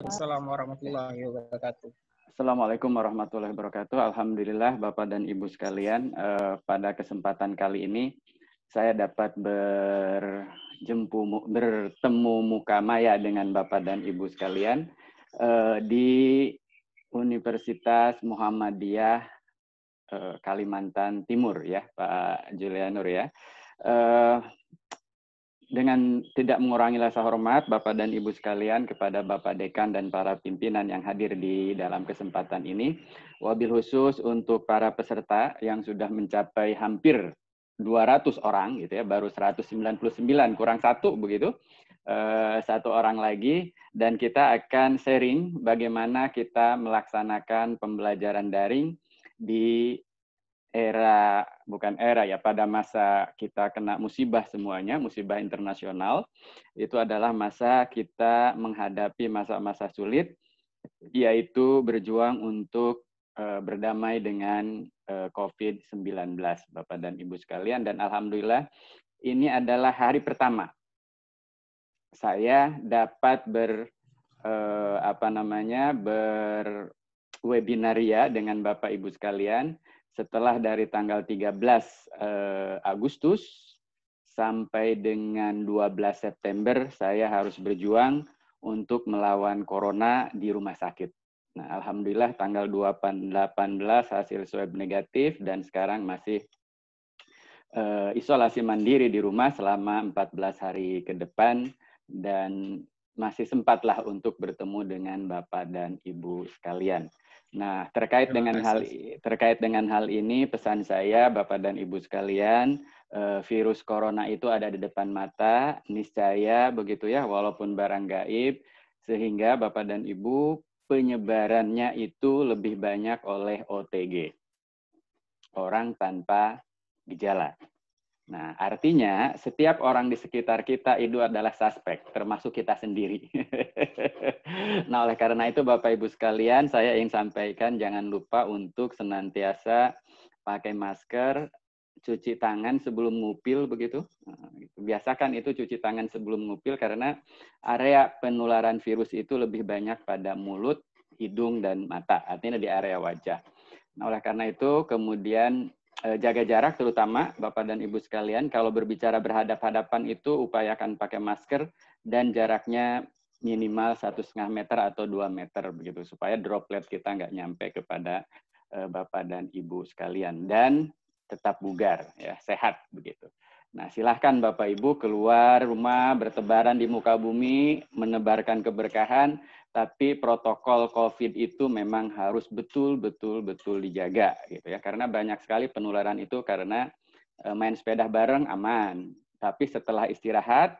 Assalamualaikum warahmatullahi wabarakatuh. Assalamualaikum warahmatullahi wabarakatuh. Alhamdulillah Bapak dan Ibu sekalian, pada kesempatan kali ini saya dapat bertemu muka maya dengan Bapak dan Ibu sekalian di Universitas Muhammadiyah Kalimantan Timur ya, Pak Julianur ya. Dengan tidak mengurangi rasa hormat Bapak dan Ibu sekalian kepada Bapak Dekan dan para pimpinan yang hadir di dalam kesempatan ini. Wabil khusus untuk para peserta yang sudah mencapai hampir 200 orang gitu ya, baru 199 kurang satu begitu. Satu orang lagi, dan kita akan sharing bagaimana kita melaksanakan pembelajaran daring di pada masa kita kena musibah semuanya, musibah internasional. Itu adalah masa kita menghadapi masa-masa sulit, yaitu berjuang untuk berdamai dengan COVID-19, Bapak dan Ibu sekalian. Dan Alhamdulillah, ini adalah hari pertama saya dapat berwebinaria dengan Bapak Ibu sekalian. Setelah dari tanggal 13 Agustus sampai dengan 12 September, saya harus berjuang untuk melawan corona di rumah sakit. Nah, Alhamdulillah tanggal 18 hasil swab negatif, dan sekarang masih isolasi mandiri di rumah selama 14 hari ke depan, dan masih sempatlah untuk bertemu dengan Bapak dan Ibu sekalian. Nah, terkait dengan hal ini, pesan saya Bapak dan Ibu sekalian, virus corona itu ada di depan mata, niscaya begitu ya, walaupun barang gaib, sehingga Bapak dan Ibu penyebarannya itu lebih banyak oleh OTG, orang tanpa gejala. Nah, artinya setiap orang di sekitar kita itu adalah suspek, termasuk kita sendiri. Nah, oleh karena itu Bapak Ibu sekalian, saya ingin sampaikan jangan lupa untuk senantiasa pakai masker, cuci tangan sebelum ngupil begitu. Biasakan itu cuci tangan sebelum ngupil, karena area penularan virus itu lebih banyak pada mulut, hidung, dan mata, artinya di area wajah. Nah, oleh karena itu kemudian jaga jarak, terutama Bapak dan Ibu sekalian, kalau berbicara berhadap-hadapan itu upayakan pakai masker dan jaraknya minimal 1,5 meter atau 2 meter begitu, supaya droplet kita nggak nyampe kepada Bapak dan Ibu sekalian, dan tetap bugar ya, sehat begitu. Nah, silahkan Bapak Ibu keluar rumah bertebaran di muka bumi menebarkan keberkahan, tapi protokol COVID itu memang harus betul-betul dijaga gitu ya, karena banyak sekali penularan itu karena main sepeda bareng aman, tapi setelah istirahat,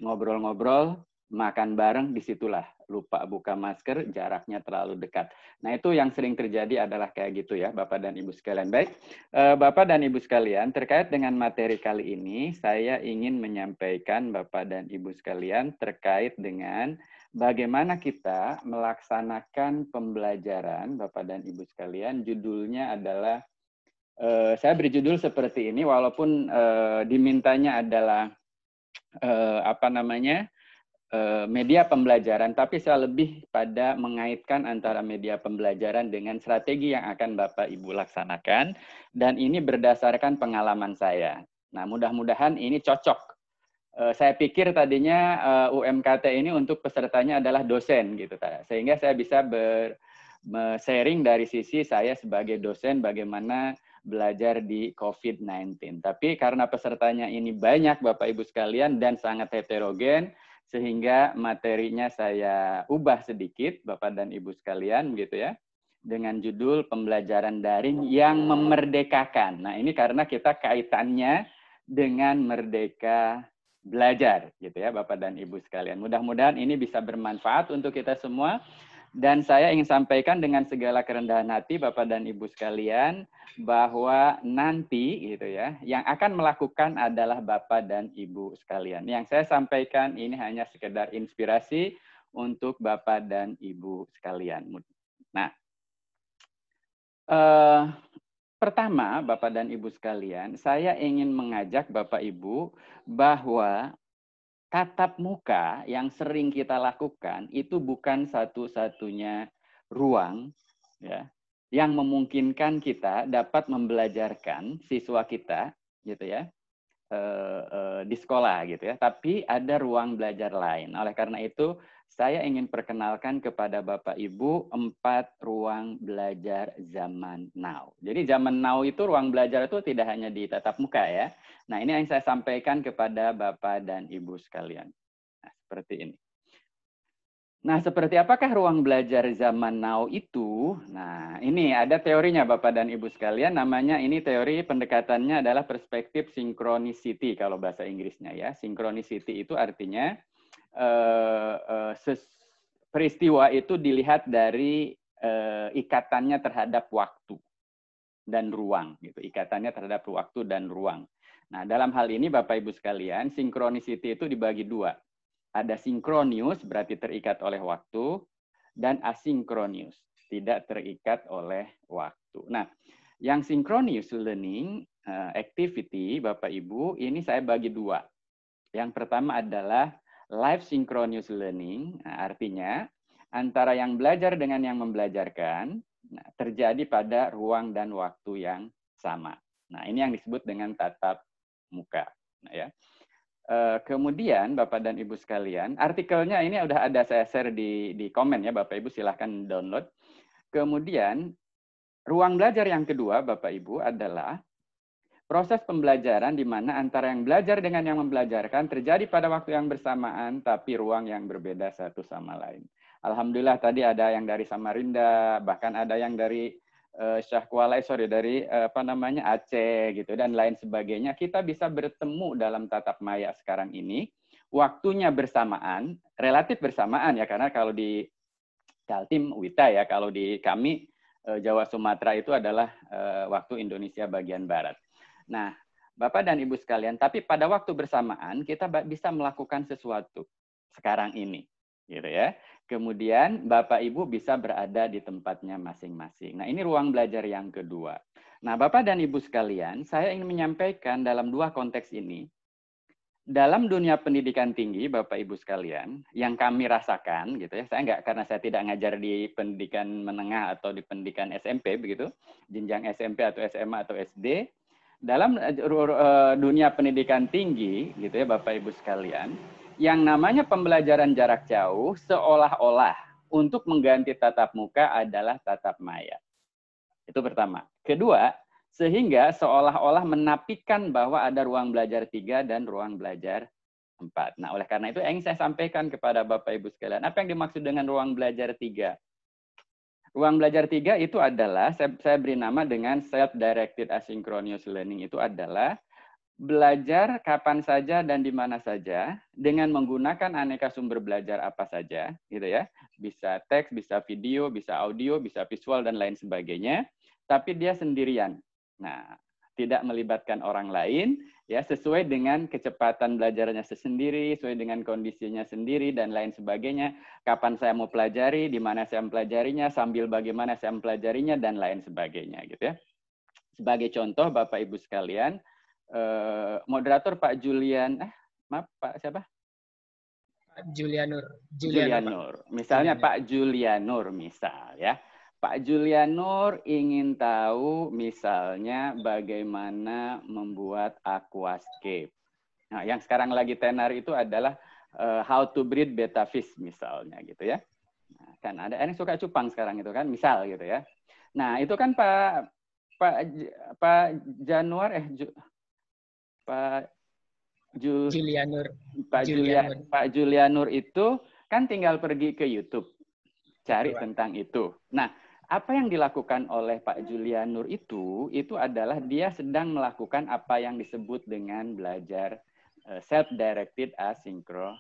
ngobrol-ngobrol, makan bareng, disitulah lupa buka masker, jaraknya terlalu dekat. Nah, itu yang sering terjadi adalah kayak gitu ya, Bapak dan Ibu sekalian. Baik, Bapak dan Ibu sekalian, terkait dengan materi kali ini, saya ingin menyampaikan Bapak dan Ibu sekalian terkait dengan bagaimana kita melaksanakan pembelajaran, Bapak dan Ibu sekalian. Judulnya adalah, saya beri judul seperti ini, walaupun dimintanya adalah media pembelajaran, tapi saya lebih pada mengaitkan antara media pembelajaran dengan strategi yang akan Bapak Ibu laksanakan, dan ini berdasarkan pengalaman saya. Nah, mudah-mudahan ini cocok. Saya pikir tadinya UMKT ini untuk pesertanya adalah dosen gitu, sehingga saya bisa sharing dari sisi saya sebagai dosen bagaimana belajar di COVID-19. Tapi karena pesertanya ini banyak Bapak Ibu sekalian dan sangat heterogen, sehingga materinya saya ubah sedikit Bapak dan Ibu sekalian gitu ya, dengan judul pembelajaran daring yang memerdekakan. Nah, ini karena kita kaitannya dengan merdeka belajar gitu ya Bapak dan Ibu sekalian. Mudah-mudahan ini bisa bermanfaat untuk kita semua, dan saya ingin sampaikan dengan segala kerendahan hati Bapak dan Ibu sekalian bahwa nanti gitu ya, yang akan melakukan adalah Bapak dan Ibu sekalian. Yang saya sampaikan ini hanya sekedar inspirasi untuk Bapak dan Ibu sekalian. Nah, pertama Bapak dan Ibu sekalian, saya ingin mengajak Bapak Ibu bahwa tatap muka yang sering kita lakukan itu bukan satu-satunya ruang ya yang memungkinkan kita dapat membelajarkan siswa kita gitu ya di sekolah gitu ya, tapi ada ruang belajar lain. Oleh karena itu, saya ingin perkenalkan kepada Bapak Ibu 4 ruang belajar zaman now. Jadi zaman now itu ruang belajar itu tidak hanya di tatap muka ya. Nah, ini yang saya sampaikan kepada Bapak dan Ibu sekalian. Nah, seperti ini. Nah, seperti apakah ruang belajar zaman now itu? Nah, ini ada teorinya Bapak dan Ibu sekalian, namanya ini teori pendekatannya adalah perspektif synchronicity kalau bahasa Inggrisnya ya. Synchronicity itu artinya peristiwa itu dilihat dari ikatannya terhadap waktu dan ruang gitu. Ikatannya terhadap waktu dan ruang. Nah, dalam hal ini Bapak Ibu sekalian, synchronicity itu dibagi dua. Ada sinkronius, berarti terikat oleh waktu, dan asinkronus, tidak terikat oleh waktu. Nah, yang synchronous learning activity, Bapak Ibu, ini saya bagi dua. Yang pertama adalah live synchronous learning, nah, artinya antara yang belajar dengan yang membelajarkan terjadi pada ruang dan waktu yang sama. Nah, ini yang disebut dengan tatap muka. Nah, ya. Kemudian Bapak dan Ibu sekalian, artikelnya ini udah ada saya share di komen ya, Bapak Ibu silahkan download. Kemudian ruang belajar yang kedua Bapak Ibu adalah proses pembelajaran di mana antara yang belajar dengan yang membelajarkan terjadi pada waktu yang bersamaan tapi ruang yang berbeda satu sama lain. Alhamdulillah tadi ada yang dari Samarinda, bahkan ada yang dari dari Aceh gitu dan lain sebagainya. Kita bisa bertemu dalam tatap maya sekarang ini, waktunya bersamaan, relatif bersamaan ya, karena kalau di Kaltim Wita ya, kalau di kami Jawa Sumatera itu adalah waktu Indonesia bagian barat. Nah, Bapak dan Ibu sekalian, tapi pada waktu bersamaan kita bisa melakukan sesuatu sekarang ini, gitu ya. Kemudian Bapak Ibu bisa berada di tempatnya masing-masing. Nah, ini ruang belajar yang kedua. Nah, Bapak dan Ibu sekalian, saya ingin menyampaikan dalam dua konteks ini. Dalam dunia pendidikan tinggi, Bapak Ibu sekalian, yang kami rasakan, gitu ya, karena saya tidak ngajar di pendidikan menengah atau di pendidikan SMP, begitu, jenjang SMP atau SMA atau SD, dalam dunia pendidikan tinggi, gitu ya, Bapak Ibu sekalian, yang namanya pembelajaran jarak jauh seolah-olah untuk mengganti tatap muka adalah tatap maya. Itu pertama. Kedua, sehingga seolah-olah menafikan bahwa ada ruang belajar 3 dan ruang belajar 4. Nah, oleh karena itu yang saya sampaikan kepada Bapak Ibu sekalian, apa yang dimaksud dengan ruang belajar 3? Ruang belajar 3 itu adalah, saya beri nama dengan self-directed asynchronous learning, itu adalah belajar kapan saja dan di mana saja dengan menggunakan aneka sumber belajar apa saja, gitu ya. Bisa teks, bisa video, bisa audio, bisa visual dan lain sebagainya. Tapi dia sendirian. Nah, tidak melibatkan orang lain, ya sesuai dengan kecepatan belajarnya sendiri, sesuai dengan kondisinya sendiri dan lain sebagainya. Kapan saya mau pelajari, di mana saya mempelajarinya, sambil bagaimana saya mempelajarinya dan lain sebagainya, gitu ya. Sebagai contoh, Bapak Ibu sekalian. Moderator Pak Julian, maaf Pak siapa? Julianur. Julianur. Misalnya Julianur. Pak Julianur misal ya. Pak Julianur ingin tahu misalnya bagaimana membuat aquascape. Nah, yang sekarang lagi tenar itu adalah how to breed betta fish misalnya gitu ya. Nah, kan ada yang suka cupang sekarang itu kan, misal gitu ya. Nah, itu kan Pak Januar Pak Julianur itu kan tinggal pergi ke YouTube cari tentang itu. Nah, apa yang dilakukan oleh Pak Julianur itu adalah dia sedang melakukan apa yang disebut dengan belajar self-directed asynchronous.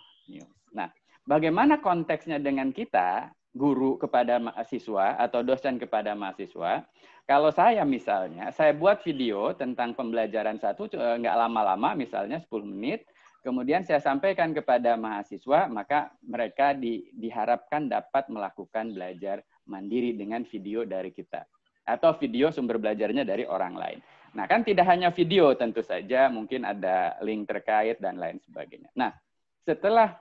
Nah, bagaimana konteksnya dengan kita, guru kepada mahasiswa atau dosen kepada mahasiswa? Kalau saya misalnya, saya buat video tentang pembelajaran satu, nggak lama-lama, misalnya 10 menit, kemudian saya sampaikan kepada mahasiswa, maka mereka diharapkan dapat melakukan belajar mandiri dengan video dari kita. Atau video sumber belajarnya dari orang lain. Nah, kan tidak hanya video tentu saja, mungkin ada link terkait dan lain sebagainya. Nah, setelah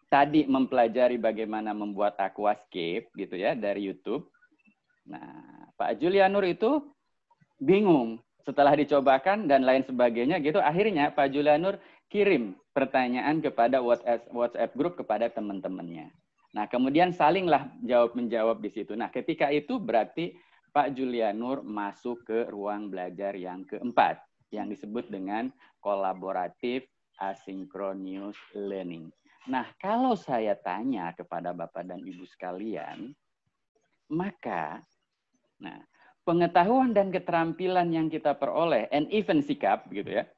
tadi mempelajari bagaimana membuat aquascape gitu ya dari YouTube. Nah, Pak Julianur itu bingung setelah dicobakan dan lain sebagainya gitu. Akhirnya Pak Julianur kirim pertanyaan kepada WhatsApp grup kepada teman-temannya. Nah, kemudian salinglah jawab-menjawab di situ. Nah, ketika itu berarti Pak Julianur masuk ke ruang belajar yang keempat yang disebut dengan kolaboratif asynchronous learning. Nah, kalau saya tanya kepada Bapak dan Ibu sekalian, maka pengetahuan dan keterampilan yang kita peroleh, and even sikap, gitu ya,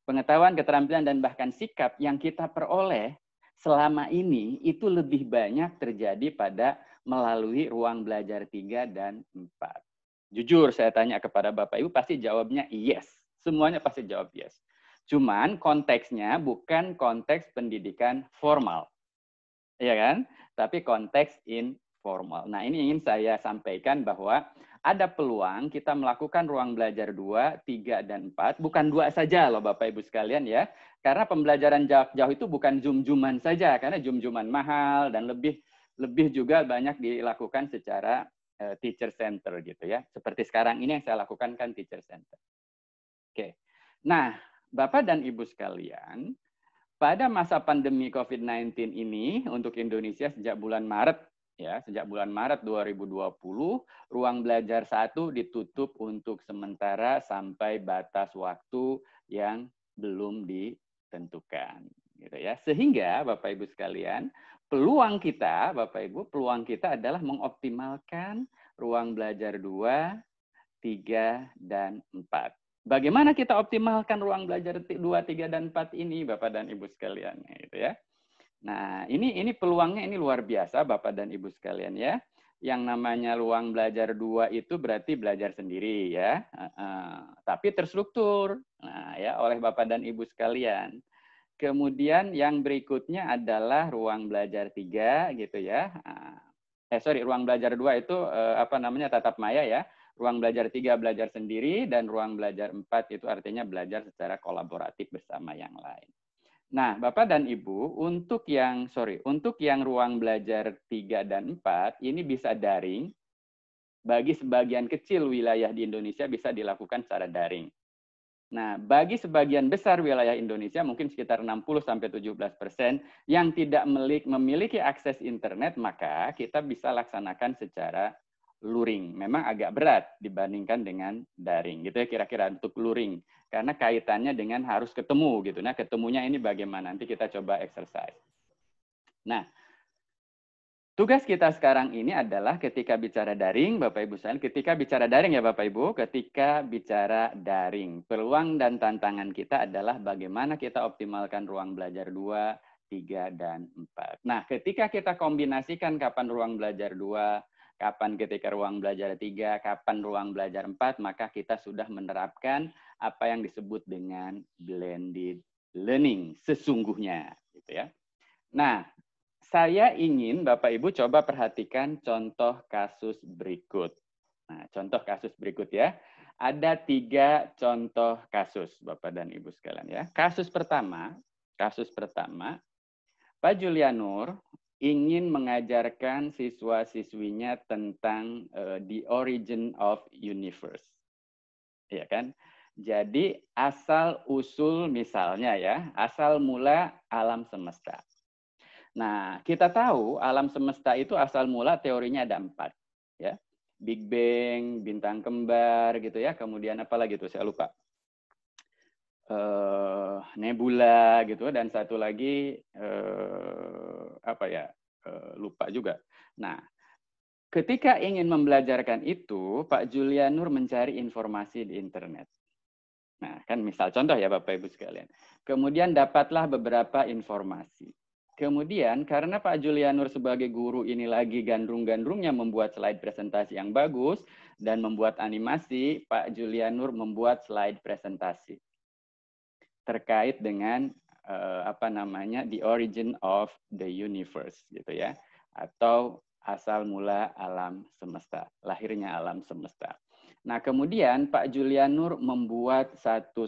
pengetahuan, keterampilan, dan bahkan sikap yang kita peroleh selama ini itu lebih banyak terjadi pada melalui ruang belajar 3 dan 4. Jujur saya tanya kepada Bapak Ibu, pasti jawabnya yes. Semuanya pasti jawab yes. Cuman konteksnya bukan konteks pendidikan formal. Iya kan? Tapi konteks informal. Nah, ini ingin saya sampaikan bahwa ada peluang kita melakukan ruang belajar 2, 3, dan 4. Bukan 2 saja loh Bapak Ibu sekalian ya. Karena pembelajaran jarak jauh itu bukan zoom-zooman saja. Karena zoom-zooman mahal dan lebih juga banyak dilakukan secara teacher center gitu ya. Seperti sekarang ini yang saya lakukan kan teacher center. Oke. Nah, Bapak dan Ibu sekalian, pada masa pandemi COVID-19 ini untuk Indonesia sejak bulan Maret ya, sejak bulan Maret 2020, ruang belajar 1 ditutup untuk sementara sampai batas waktu yang belum ditentukan gitu ya. Sehingga Bapak Ibu sekalian, peluang kita adalah mengoptimalkan ruang belajar 2, 3, dan 4. Bagaimana kita optimalkan ruang belajar 2, 3, dan 4 ini, Bapak dan Ibu sekalian, gitu ya. Nah, ini peluangnya ini luar biasa, Bapak dan Ibu sekalian ya. Yang namanya ruang belajar 2 itu berarti belajar sendiri ya, tapi terstruktur, nah ya oleh Bapak dan Ibu sekalian. Kemudian yang berikutnya adalah ruang belajar 3 gitu ya. Ruang belajar 2 itu tatap maya ya. Ruang belajar 3 belajar sendiri, dan ruang belajar 4 itu artinya belajar secara kolaboratif bersama yang lain. Nah, Bapak dan Ibu, untuk yang ruang belajar 3 dan 4, ini bisa daring. Bagi sebagian kecil wilayah di Indonesia bisa dilakukan secara daring. Nah, bagi sebagian besar wilayah Indonesia, mungkin sekitar 60-17% yang tidak memiliki akses internet, maka kita bisa laksanakan secara luring. Memang agak berat dibandingkan dengan daring, gitu ya kira-kira untuk luring. Karena kaitannya dengan harus ketemu, gitu. Nah, ketemunya ini bagaimana? Nanti kita coba exercise. Nah, tugas kita sekarang ini adalah ketika bicara daring, Bapak Ibu sekalian, ketika bicara daring ya Bapak Ibu, ketika bicara daring, peluang dan tantangan kita adalah bagaimana kita optimalkan ruang belajar 2, 3, dan 4. Nah, ketika kita kombinasikan kapan ruang belajar 2, kapan ketika ruang belajar 3, kapan ruang belajar 4, maka kita sudah menerapkan apa yang disebut dengan blended learning sesungguhnya, gitu ya. Nah, saya ingin Bapak Ibu coba perhatikan contoh kasus berikut. Nah, contoh kasus berikut ya. Ada 3 contoh kasus Bapak dan Ibu sekalian ya. Kasus pertama, Pak Julianur ingin mengajarkan siswa-siswinya tentang the origin of universe. Ya kan? Jadi asal usul misalnya ya, asal mula alam semesta. Nah, kita tahu alam semesta itu asal mula teorinya ada 4. Ya. Big Bang, bintang kembar, gitu ya. Kemudian apa lagi tuh, saya lupa. Nebula, gitu. Dan satu lagi, lupa juga. Nah, ketika ingin membelajarkan itu, Pak Julianur mencari informasi di internet. Nah, kan misal contoh ya Bapak Ibu sekalian. Kemudian dapatlah beberapa informasi. Kemudian karena Pak Julianur sebagai guru ini lagi gandrung-gandrungnya membuat slide presentasi yang bagus dan membuat animasi, Pak Julianur membuat slide presentasi terkait dengan the origin of the universe gitu ya, atau asal mula alam semesta, lahirnya alam semesta. Nah, kemudian Pak Julianur membuat satu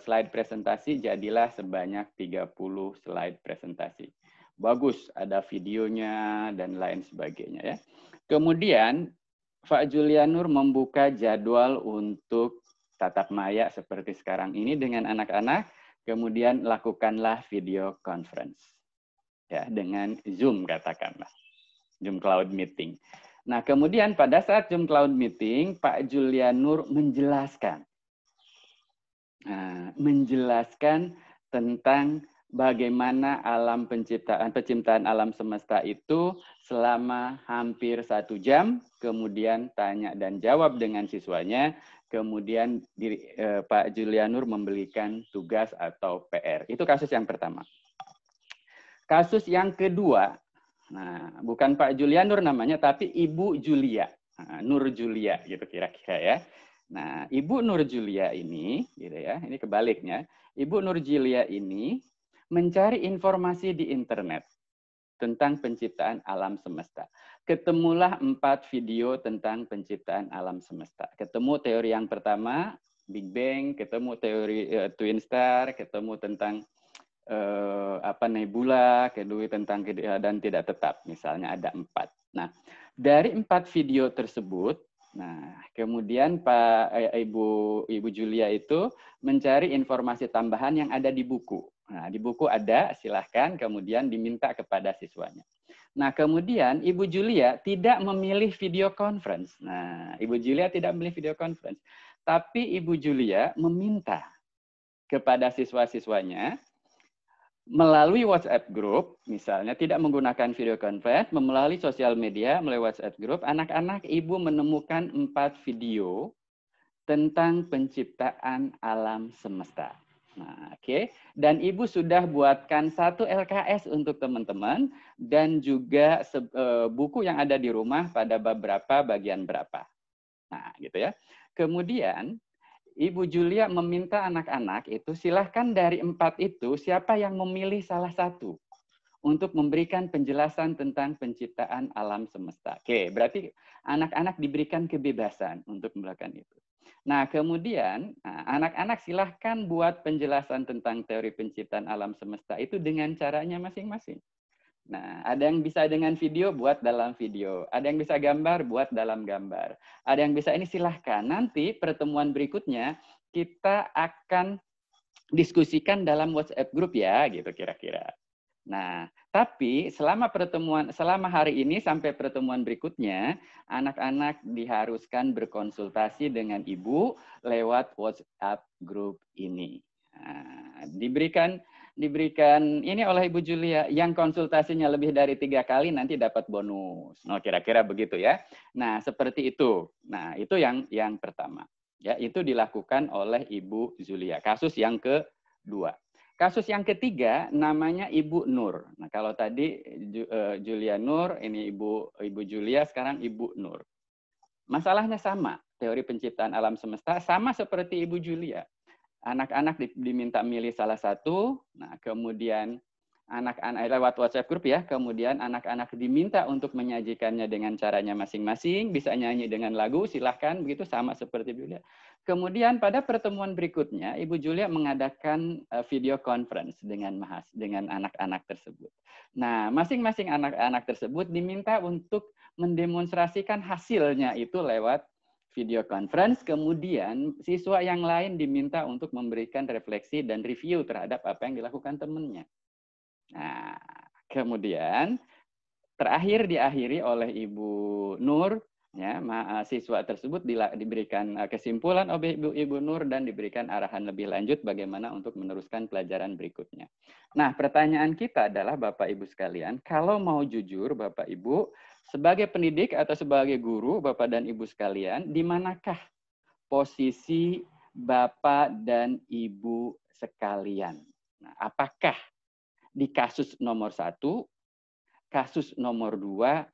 slide presentasi, jadilah sebanyak 30 slide presentasi. Bagus, ada videonya dan lain sebagainya ya. Kemudian Pak Julianur membuka jadwal untuk tatap maya seperti sekarang ini dengan anak-anak, kemudian lakukanlah video conference ya dengan Zoom katakanlah, Zoom Cloud Meeting. Nah, kemudian pada saat Zoom Cloud Meeting, Pak Julianur menjelaskan tentang bagaimana penciptaan alam semesta itu selama hampir 1 jam, kemudian tanya dan jawab dengan siswanya, kemudian Pak Julianur memberikan tugas atau PR. Itu kasus yang pertama. Kasus yang kedua, nah, bukan Pak Julianur namanya, tapi Ibu Julia, Nur Julia, gitu kira-kira ya. Nah, Ibu Nur Julia ini, gitu ya, ini kebaliknya. Ibu Nur Julia ini mencari informasi di internet tentang penciptaan alam semesta. Ketemulah 4 video tentang penciptaan alam semesta. Ketemu teori yang pertama, Big Bang, ketemu teori Twin Star, ketemu tentang nebula, kedua tentang keadaan tidak tetap, misalnya ada 4. Nah, dari 4 video tersebut, nah kemudian Ibu Julia itu mencari informasi tambahan yang ada di buku. Nah, di buku ada, silahkan, kemudian diminta kepada siswanya. Nah, kemudian Ibu Julia tidak memilih video conference. Nah, Ibu Julia tidak memilih video conference, tapi Ibu Julia meminta kepada siswa-siswanya melalui WhatsApp group, misalnya tidak menggunakan video conference, melalui sosial media, melalui WhatsApp group, anak-anak ibu menemukan 4 video tentang penciptaan alam semesta. Nah, oke. Dan ibu sudah buatkan 1 LKS untuk teman-teman dan juga buku yang ada di rumah pada bab berapa, bagian berapa. Nah, gitu ya. Kemudian Ibu Julia meminta anak-anak itu silahkan dari 4 itu siapa yang memilih salah satu untuk memberikan penjelasan tentang penciptaan alam semesta. Oke, berarti anak-anak diberikan kebebasan untuk melakukan itu. Nah, kemudian anak-anak silahkan buat penjelasan tentang teori penciptaan alam semesta itu dengan caranya masing-masing. Nah, ada yang bisa dengan video, buat dalam video. Ada yang bisa gambar, buat dalam gambar. Ada yang bisa ini, silahkan. Nanti pertemuan berikutnya kita akan diskusikan dalam WhatsApp group ya, gitu kira-kira. Nah, tapi selama hari ini sampai pertemuan berikutnya, anak-anak diharuskan berkonsultasi dengan ibu lewat WhatsApp group ini. Nah, diberikan ini oleh Ibu Julia, yang konsultasinya lebih dari 3 kali nanti dapat bonus. Nah, kira-kira begitu ya. Nah, seperti itu. Nah, itu yang pertama. Ya, itu dilakukan oleh Ibu Julia. Kasus yang kedua. Kasus yang ketiga namanya Ibu Nur. Nah, kalau tadi Julia Nur, ini Ibu Julia, sekarang Ibu Nur. Masalahnya sama, teori penciptaan alam semesta sama seperti Ibu Julia. Anak-anak diminta milih salah satu, nah kemudian anak-anak lewat WhatsApp group ya, kemudian anak-anak diminta untuk menyajikannya dengan caranya masing-masing, bisa nyanyi dengan lagu, silahkan, begitu sama seperti Julia. Kemudian pada pertemuan berikutnya, Ibu Julia mengadakan video conference dengan anak-anak tersebut. Nah, masing-masing anak-anak tersebut diminta untuk mendemonstrasikan hasilnya itu lewat video conference, kemudian siswa yang lain diminta untuk memberikan refleksi dan review terhadap apa yang dilakukan temannya. Nah, kemudian terakhir diakhiri oleh Ibu Nur, ya, siswa tersebut diberikan kesimpulan oleh Ibu Nur dan diberikan arahan lebih lanjut bagaimana untuk meneruskan pelajaran berikutnya. Nah, pertanyaan kita adalah Bapak Ibu sekalian, kalau mau jujur Bapak Ibu, sebagai pendidik atau sebagai guru, Bapak dan Ibu sekalian, di manakah posisi Bapak dan Ibu sekalian? Nah, apakah di kasus nomor 1, kasus nomor 2,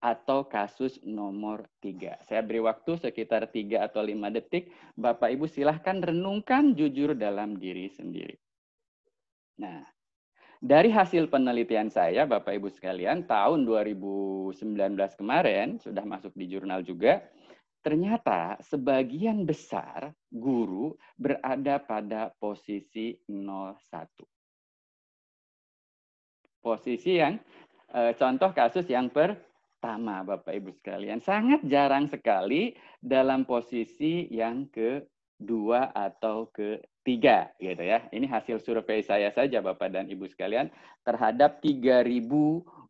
atau kasus nomor 3? Saya beri waktu sekitar 3 atau 5 detik. Bapak Ibu silahkan renungkan jujur dalam diri sendiri. Nah, dari hasil penelitian saya, Bapak Ibu sekalian, tahun 2019 kemarin, sudah masuk di jurnal juga, ternyata sebagian besar guru berada pada posisi 01. Posisi yang contoh kasus yang pertama, Bapak Ibu sekalian, sangat jarang sekali dalam posisi yang kedua atau ketiga, gitu ya. Ini hasil survei saya saja, Bapak dan Ibu sekalian, terhadap 3.000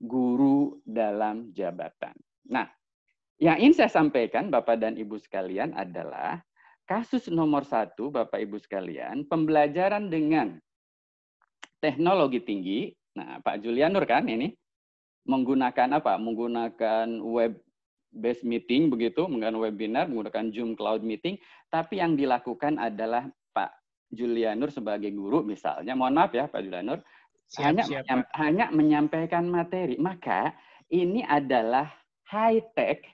guru dalam jabatan. Nah, yang ingin saya sampaikan, Bapak dan Ibu sekalian, adalah kasus nomor 1, Bapak Ibu sekalian, pembelajaran dengan teknologi tinggi. Nah, Pak Julianur kan ini menggunakan apa? Menggunakan web based meeting begitu, menggunakan webinar, menggunakan Zoom Cloud Meeting, tapi yang dilakukan adalah Pak Julianur sebagai guru misalnya, mohon maaf ya Pak Julianur, hanya menyampaikan materi. Maka ini adalah high tech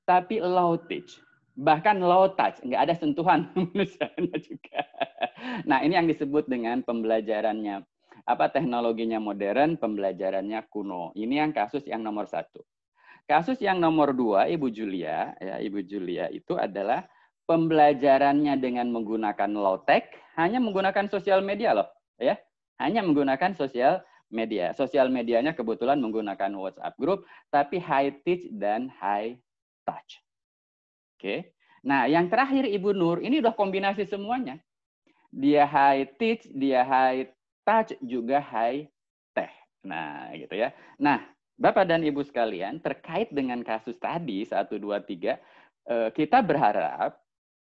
tapi low touch. Bahkan low touch, nggak ada sentuhan manusianya juga. Nah, ini yang disebut dengan pembelajarannya teknologinya modern, pembelajarannya kuno. Ini yang kasus yang nomor 1. Kasus yang nomor 2, Ibu Julia, ya Ibu Julia itu adalah pembelajarannya dengan menggunakan low tech, hanya menggunakan sosial media loh, ya, hanya menggunakan sosial media. Sosial medianya kebetulan menggunakan WhatsApp group, tapi high touch dan high touch. Oke. Nah, yang terakhir Ibu Nur, ini udah kombinasi semuanya. Dia high touch, dia high touch, juga high tech. Nah, gitu ya. Nah, Bapak dan Ibu sekalian, terkait dengan kasus tadi, 1, 2, 3, kita berharap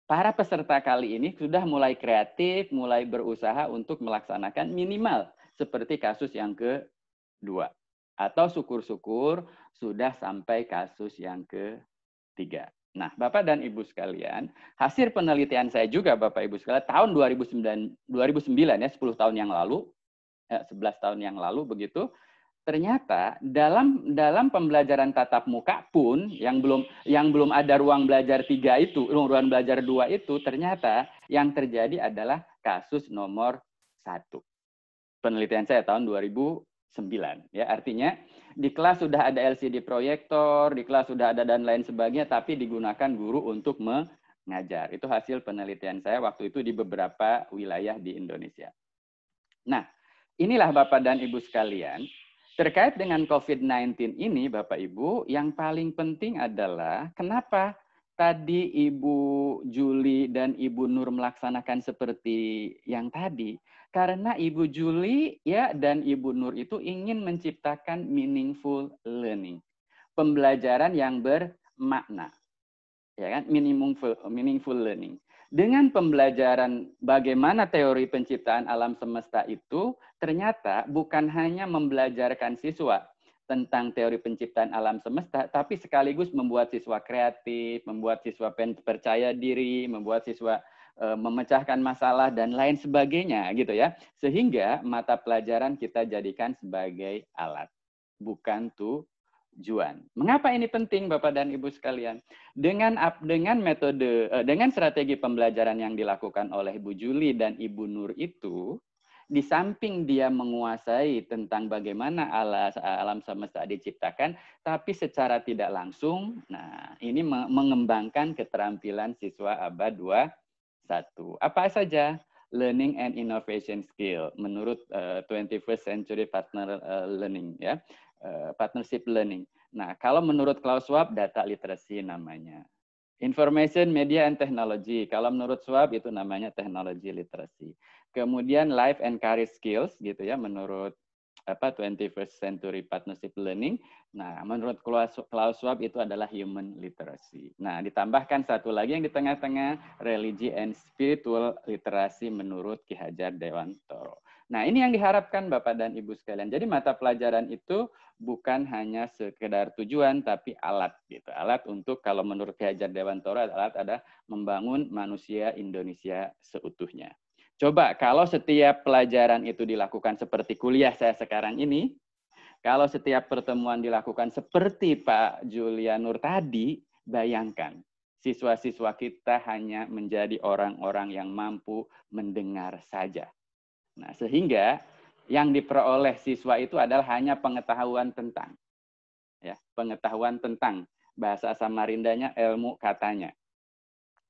para peserta kali ini sudah mulai kreatif, mulai berusaha untuk melaksanakan minimal seperti kasus yang kedua. Atau syukur-syukur sudah sampai kasus yang ketiga. Nah, Bapak dan Ibu sekalian, hasil penelitian saya juga, Bapak Ibu sekalian, tahun 2009 ya, 10 tahun yang lalu, 11 tahun yang lalu begitu, ternyata dalam pembelajaran tatap muka pun yang belum ada ruang belajar 3 itu, ruang belajar 2 itu, ternyata yang terjadi adalah kasus nomor 1. Penelitian saya tahun 2009 ya, artinya di kelas sudah ada LCD proyektor, di kelas sudah ada dan lain sebagainya, tapi digunakan guru untuk mengajar. Itu hasil penelitian saya waktu itu di beberapa wilayah di Indonesia. Nah, inilah Bapak dan Ibu sekalian, terkait dengan COVID-19 ini, Bapak Ibu, yang paling penting adalah kenapa tadi Ibu Juli dan Ibu Nur melaksanakan seperti yang tadi. Karena Ibu Juli ya dan Ibu Nur itu ingin menciptakan meaningful learning. Pembelajaran yang bermakna. Ya kan? Meaningful learning. Dengan pembelajaran bagaimana teori penciptaan alam semesta itu, ternyata bukan hanya membelajarkan siswa tentang teori penciptaan alam semesta, tapi sekaligus membuat siswa kreatif, membuat siswa percaya diri, membuat siswa memecahkan masalah dan lain sebagainya gitu ya. Sehingga mata pelajaran kita jadikan sebagai alat, bukan tujuan. Mengapa ini penting Bapak dan Ibu sekalian? Dengan metode dengan strategi pembelajaran yang dilakukan oleh Bu Juli dan Ibu Nur itu, di samping dia menguasai tentang bagaimana alam semesta diciptakan, tapi secara tidak langsung, nah ini mengembangkan keterampilan siswa abad 21. Apa saja? Learning and innovation skill menurut 21st century partner learning ya, partnership learning. Nah, kalau menurut Klaus Schwab data literacy namanya. Information, media, and technology. Kalau menurut Schwab itu namanya technology literacy. Kemudian life and career skills gitu ya menurut 21st century partnership learning. Nah, menurut Klaus Schwab itu adalah human literacy. Nah, ditambahkan satu lagi yang di tengah-tengah, religi and spiritual literacy menurut Ki Hajar Dewantoro. Nah, ini yang diharapkan Bapak dan Ibu sekalian. Jadi mata pelajaran itu bukan hanya sekedar tujuan, tapi alat gitu. Alat untuk, kalau menurut Ki Hajar Dewantoro, alat ada membangun manusia Indonesia seutuhnya. Coba kalau setiap pelajaran itu dilakukan seperti kuliah saya sekarang ini, kalau setiap pertemuan dilakukan seperti Pak Julianur tadi, bayangkan siswa-siswa kita hanya menjadi orang-orang yang mampu mendengar saja. Nah, sehingga yang diperoleh siswa itu adalah hanya pengetahuan tentang, ya, pengetahuan tentang, bahasa Samarindanya ilmu katanya.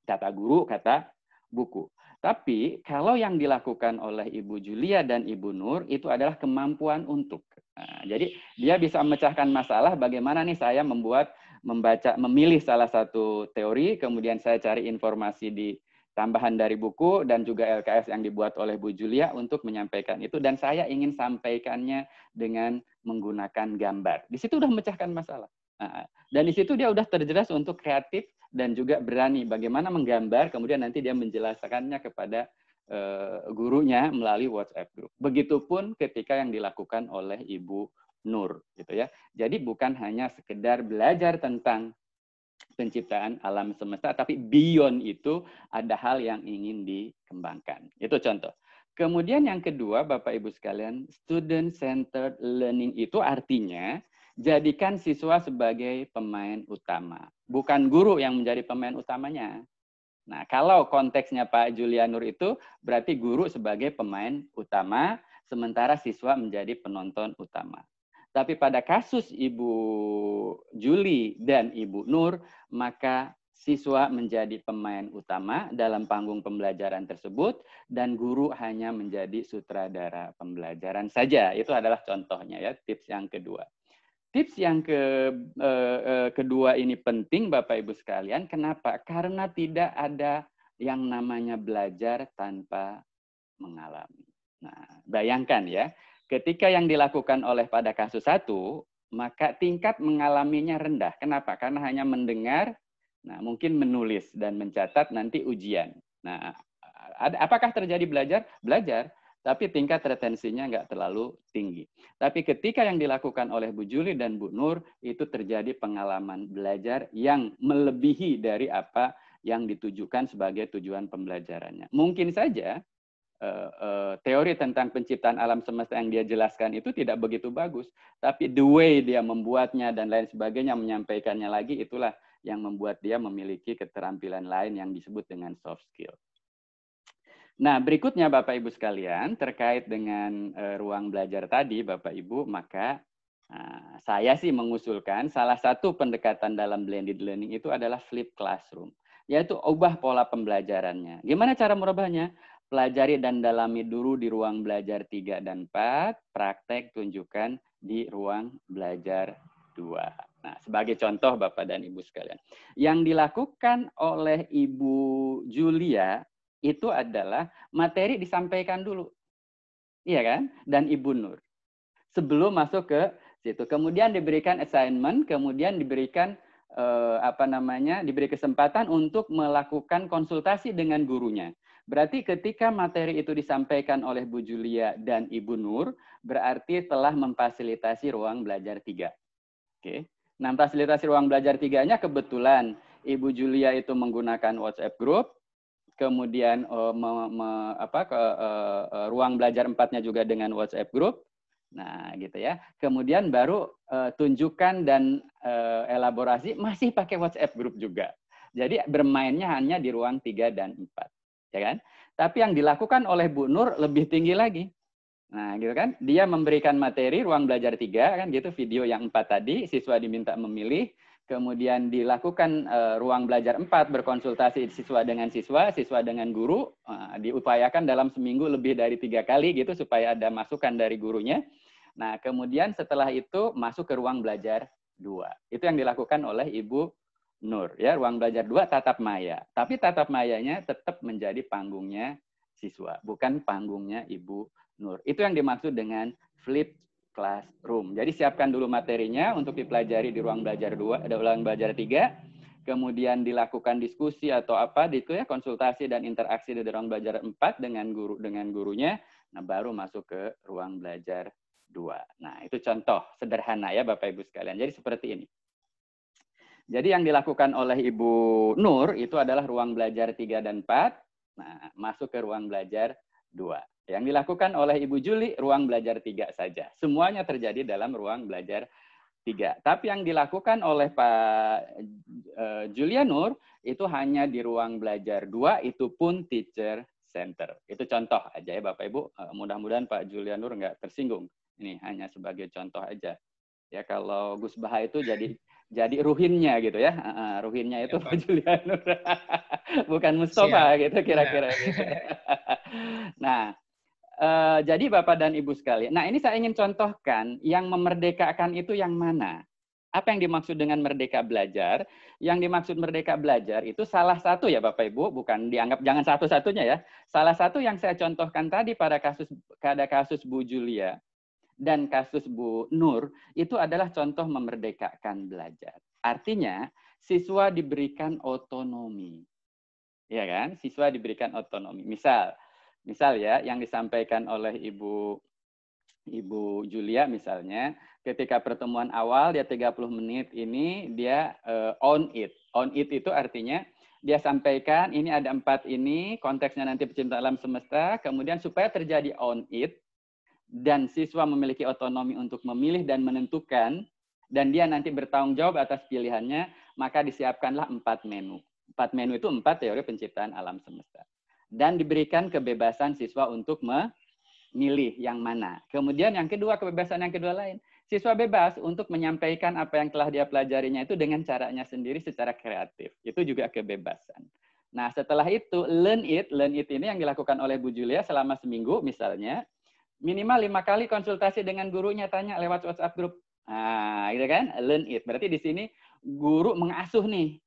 Kata guru, kata buku. Tapi kalau yang dilakukan oleh Ibu Julia dan Ibu Nur itu adalah kemampuan untuk. Nah, jadi dia bisa memecahkan masalah bagaimana nih saya memilih salah satu teori, kemudian saya cari informasi di tambahan dari buku dan juga LKS yang dibuat oleh Bu Julia untuk menyampaikan itu, dan saya ingin sampaikannya dengan menggunakan gambar. Di situ udah memecahkan masalah. Nah, dan di situ dia udah terjelas untuk kreatif dan juga berani bagaimana menggambar, kemudian nanti dia menjelaskannya kepada gurunya melalui WhatsApp group. Begitupun ketika yang dilakukan oleh Ibu Nur, gitu ya. Jadi bukan hanya sekedar belajar tentang penciptaan alam semesta, tapi beyond itu ada hal yang ingin dikembangkan. Itu contoh. Kemudian yang kedua, Bapak Ibu sekalian, student-centered learning itu artinya jadikan siswa sebagai pemain utama. Bukan guru yang menjadi pemain utamanya. Nah, kalau konteksnya Pak Julianur itu berarti guru sebagai pemain utama, sementara siswa menjadi penonton utama. Tapi pada kasus Ibu Juli dan Ibu Nur, maka siswa menjadi pemain utama dalam panggung pembelajaran tersebut dan guru hanya menjadi sutradara pembelajaran saja. Itu adalah contohnya ya, tips yang kedua. Tips yang kedua ini penting Bapak Ibu sekalian. Kenapa? Karena tidak ada yang namanya belajar tanpa mengalami. Nah, bayangkan ya, ketika yang dilakukan oleh pada kasus 1, maka tingkat mengalaminya rendah. Kenapa? Karena hanya mendengar, nah mungkin menulis dan mencatat nanti ujian. Nah, apakah terjadi belajar? Belajar. Tapi tingkat retensinya nggak terlalu tinggi. Tapi ketika yang dilakukan oleh Bu Juli dan Bu Nur, itu terjadi pengalaman belajar yang melebihi dari apa yang ditujukan sebagai tujuan pembelajarannya. Mungkin saja teori tentang penciptaan alam semesta yang dia jelaskan itu tidak begitu bagus, tapi the way dia membuatnya dan lain sebagainya, menyampaikannya lagi, itulah yang membuat dia memiliki keterampilan lain yang disebut dengan soft skill. Nah, berikutnya Bapak Ibu sekalian, terkait dengan ruang belajar tadi, Bapak Ibu, maka saya sih mengusulkan salah satu pendekatan dalam blended learning itu adalah flip classroom, yaitu ubah pola pembelajarannya. Gimana cara merubahnya? Pelajari dan dalami dulu di ruang belajar 3 dan 4, praktek tunjukkan di ruang belajar 2. Nah, sebagai contoh Bapak dan Ibu sekalian, yang dilakukan oleh Ibu Julia itu adalah materi disampaikan dulu, iya kan? Dan Ibu Nur sebelum masuk ke situ, kemudian diberikan assignment, kemudian diberikan diberi kesempatan untuk melakukan konsultasi dengan gurunya. Berarti ketika materi itu disampaikan oleh Bu Julia dan Ibu Nur, berarti telah memfasilitasi ruang belajar 3. Oke. Nah, fasilitasi ruang belajar 3-nya kebetulan Ibu Julia itu menggunakan WhatsApp group, kemudian ruang belajar 4-nya juga dengan WhatsApp group. Nah, gitu ya. Kemudian baru tunjukkan dan elaborasi masih pakai WhatsApp group juga. Jadi bermainnya hanya di ruang 3 dan 4, ya kan? Tapi yang dilakukan oleh Bu Nur lebih tinggi lagi. Nah, gitu kan? Dia memberikan materi ruang belajar 3 kan gitu, video yang 4 tadi, siswa diminta memilih. Kemudian dilakukan ruang belajar 4, berkonsultasi siswa dengan siswa, siswa dengan guru, diupayakan dalam seminggu lebih dari 3 kali gitu supaya ada masukan dari gurunya. Nah, kemudian setelah itu masuk ke ruang belajar 2. Itu yang dilakukan oleh Ibu Nur ya, ruang belajar 2 tatap maya. Tapi tatap mayanya tetap menjadi panggungnya siswa, bukan panggungnya Ibu Nur. Itu yang dimaksud dengan flip classroom. Jadi siapkan dulu materinya untuk dipelajari di ruang belajar 2, ada ruang belajar 3, kemudian dilakukan diskusi atau apa gitu ya, konsultasi dan interaksi di ruang belajar 4 dengan gurunya. Nah, baru masuk ke ruang belajar 2. Nah, itu contoh sederhana ya Bapak Ibu sekalian. Jadi seperti ini. Jadi yang dilakukan oleh Ibu Nur itu adalah ruang belajar 3 dan 4. Nah, masuk ke ruang belajar 2. Yang dilakukan oleh Ibu Juli, ruang belajar 3 saja. Semuanya terjadi dalam ruang belajar 3. Tapi yang dilakukan oleh Pak Julianur, itu hanya di ruang belajar 2, itu pun teacher center. Itu contoh aja ya Bapak Ibu. Mudah-mudahan Pak Julianur nggak tersinggung. Ini hanya sebagai contoh aja. Ya, kalau Gus Baha itu jadi jadi ruhinnya gitu ya. Ruhinnya itu Pak Julianur. Bukan Mustafa gitu kira-kira gitu. Nah, jadi Bapak dan Ibu sekalian. Nah, ini saya ingin contohkan yang memerdekakan itu yang mana? Apa yang dimaksud dengan merdeka belajar? Yang dimaksud merdeka belajar itu salah satu ya Bapak Ibu, bukan dianggap jangan satu-satunya ya. Salah satu yang saya contohkan tadi pada kasus Bu Julia dan kasus Bu Nur itu adalah contoh memerdekakan belajar. Artinya siswa diberikan otonomi. Ya kan? Siswa diberikan otonomi. Misal ya yang disampaikan oleh Ibu Julia misalnya, ketika pertemuan awal dia 30 menit ini dia on it. On it itu artinya dia sampaikan ini ada 4 ini, konteksnya nanti pecinta alam semesta, kemudian supaya terjadi on it, dan siswa memiliki otonomi untuk memilih dan menentukan, dan dia nanti bertanggung jawab atas pilihannya, maka disiapkanlah 4 menu. 4 menu itu 4 teori penciptaan alam semesta. Dan diberikan kebebasan siswa untuk memilih yang mana. Kemudian yang kedua, kebebasan yang kedua lain. Siswa bebas untuk menyampaikan apa yang telah dia pelajarinya itu dengan caranya sendiri secara kreatif. Itu juga kebebasan. Nah, setelah itu, learn it ini yang dilakukan oleh Bu Julia selama seminggu misalnya, minimal 5 kali konsultasi dengan gurunya, tanya lewat WhatsApp grup. Nah, gitu kan? Learn it. Berarti di sini guru mengasuh nih.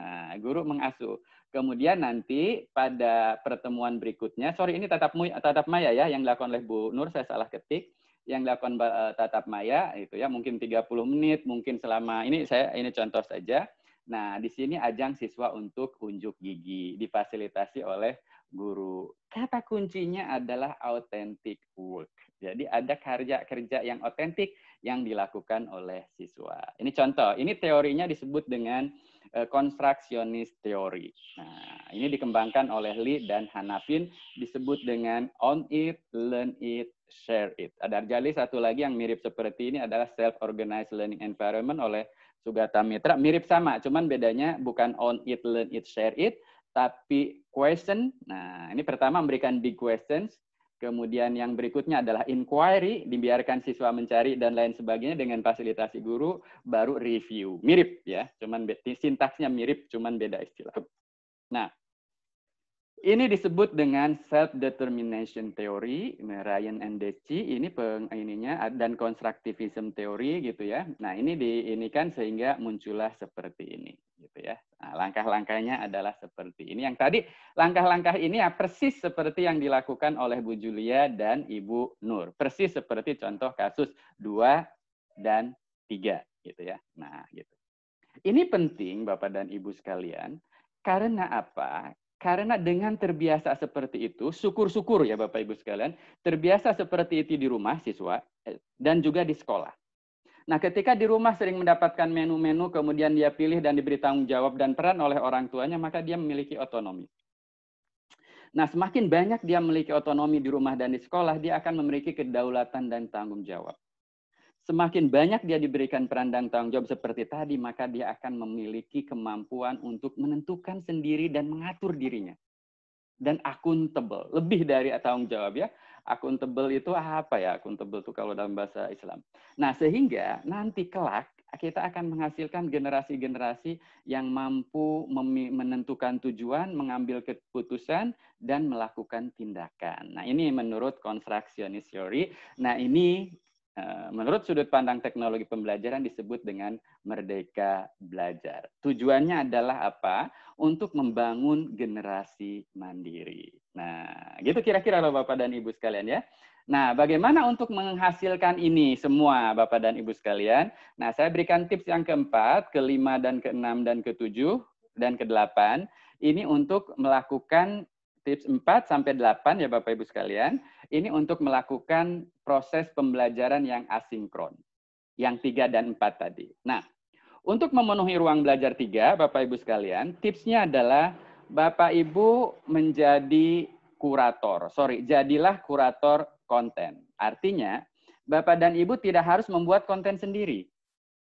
Nah, guru mengasuh. Kemudian nanti pada pertemuan berikutnya, sorry ini tatap maya ya, yang dilakukan oleh Bu Nur, saya salah ketik. Yang dilakukan tatap maya itu ya, mungkin 30 menit, mungkin selama ini contoh saja. Nah, di sini ajang siswa untuk unjuk gigi, difasilitasi oleh guru. Kata kuncinya adalah authentic work. Jadi ada karya kerja yang otentik yang dilakukan oleh siswa. Ini contoh, ini teorinya disebut dengan constructionist theory. Nah, ini dikembangkan oleh Lee dan Hanafin, disebut dengan on it, learn it, share it. Ada satu lagi yang mirip seperti ini adalah self-organized learning environment oleh Sugata Mitra. Mirip sama, cuman bedanya bukan on it, learn it, share it, tapi question. Nah, ini pertama memberikan big questions. Kemudian yang berikutnya adalah inquiry, dibiarkan siswa mencari dan lain sebagainya dengan fasilitasi guru, baru review. Mirip ya, cuman sintaksnya mirip, cuman beda istilah. Nah, ini disebut dengan self-determination theory, Ryan and Deci, ini dan constructivism theory gitu ya. Nah, ini diinikan sehingga muncullah seperti ini gitu ya. Nah, langkah-langkahnya adalah seperti ini. Yang tadi langkah-langkah ini ya persis seperti yang dilakukan oleh Bu Julia dan Ibu Nur. Persis seperti contoh kasus 2 dan 3 gitu ya. Nah, gitu. Ini penting Bapak dan Ibu sekalian, karena apa? Karena dengan terbiasa seperti itu, syukur-syukur ya Bapak Ibu sekalian, terbiasa seperti itu di rumah siswa dan juga di sekolah. Nah, ketika di rumah sering mendapatkan menu-menu, kemudian dia pilih dan diberi tanggung jawab dan peran oleh orang tuanya, maka dia memiliki otonomi. Nah, semakin banyak dia memiliki otonomi di rumah dan di sekolah, dia akan memiliki kedaulatan dan tanggung jawab. Semakin banyak dia diberikan peran dan tanggung jawab seperti tadi, maka dia akan memiliki kemampuan untuk menentukan sendiri dan mengatur dirinya. Dan accountable, lebih dari tanggung jawab ya. Accountable itu apa ya? Accountable itu kalau dalam bahasa Islam. Nah, sehingga nanti kelak kita akan menghasilkan generasi-generasi yang mampu menentukan tujuan, mengambil keputusan, dan melakukan tindakan. Nah, ini menurut constructionist theory. Nah, ini menurut sudut pandang teknologi pembelajaran disebut dengan merdeka belajar. Tujuannya adalah apa? Untuk membangun generasi mandiri. Nah, gitu kira-kira loh Bapak dan Ibu sekalian ya. Nah, bagaimana untuk menghasilkan ini semua Bapak dan Ibu sekalian? Nah, saya berikan tips yang keempat, kelima dan keenam dan ketujuh dan kedelapan. Ini untuk melakukan tips 4 sampai 8 ya Bapak Ibu sekalian. Ini untuk melakukan proses pembelajaran yang asinkron. Yang 3 dan 4 tadi. Nah, untuk memenuhi ruang belajar 3, Bapak Ibu sekalian, tipsnya adalah Bapak Ibu menjadi kurator. Jadilah kurator konten. Artinya, Bapak dan Ibu tidak harus membuat konten sendiri.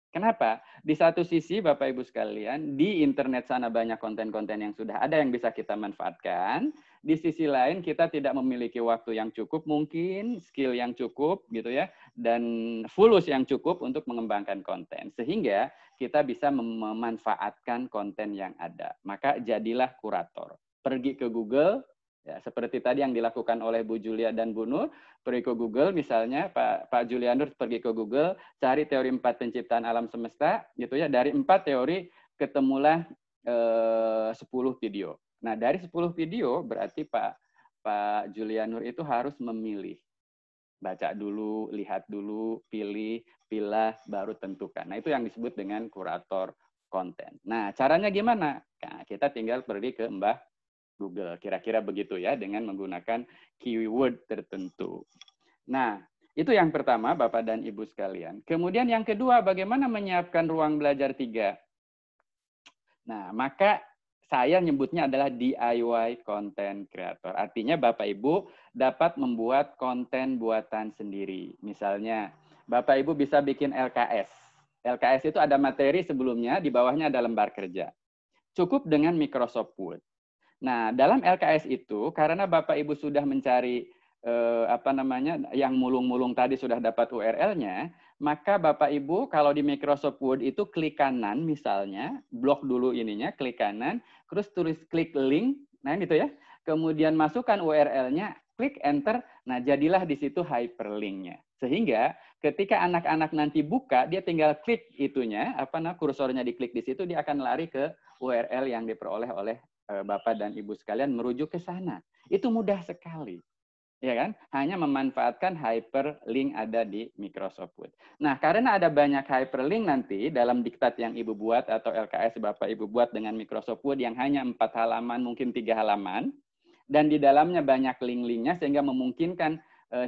Kenapa? Di satu sisi, Bapak Ibu sekalian, di internet sana banyak konten-konten yang sudah ada yang bisa kita manfaatkan. Di sisi lain, kita tidak memiliki waktu yang cukup, mungkin skill yang cukup, gitu ya, dan fulus yang cukup untuk mengembangkan konten. Sehingga kita bisa memanfaatkan konten yang ada. Maka jadilah kurator. Pergi ke Google, ya, seperti tadi yang dilakukan oleh Bu Julia dan Bu Nur, pergi ke Google misalnya, Pak Julianur pergi ke Google, cari teori 4 penciptaan alam semesta, gitu ya. Dari 4 teori ketemulah 10 video. Nah, dari 10 video berarti Pak Julianur itu harus memilih. Baca dulu, lihat dulu, pilih, pilah, baru tentukan. Nah, itu yang disebut dengan kurator konten. Nah, caranya gimana? Nah, kita tinggal pergi ke Mbah Google. Kira-kira begitu ya, dengan menggunakan keyword tertentu. Nah, itu yang pertama, Bapak dan Ibu sekalian. Kemudian yang kedua, bagaimana menyiapkan ruang belajar 3? Nah, maka saya nyebutnya adalah DIY content creator. Artinya Bapak Ibu dapat membuat konten buatan sendiri. Misalnya, Bapak Ibu bisa bikin LKS. LKS itu ada materi sebelumnya, di bawahnya ada lembar kerja. Cukup dengan Microsoft Word. Nah, dalam LKS itu, karena Bapak Ibu sudah mencari yang mulung-mulung tadi sudah dapat URL-nya, maka Bapak Ibu kalau di Microsoft Word itu klik kanan misalnya, blok dulu ininya, klik kanan, terus tulis klik link, nah gitu ya. Kemudian masukkan URL-nya, klik enter, nah jadilah di situ hyperlink-nya. Sehingga ketika anak-anak nanti buka, dia tinggal klik itunya, kursornya diklik di situ, dia akan lari ke URL yang diperoleh oleh Bapak dan Ibu sekalian merujuk ke sana. Itu mudah sekali. Ya kan? Hanya memanfaatkan hyperlink ada di Microsoft Word. Nah, karena ada banyak hyperlink nanti dalam diktat yang Ibu buat atau LKS Bapak Ibu buat dengan Microsoft Word yang hanya 4 halaman, mungkin 3 halaman, dan di dalamnya banyak link-linknya sehingga memungkinkan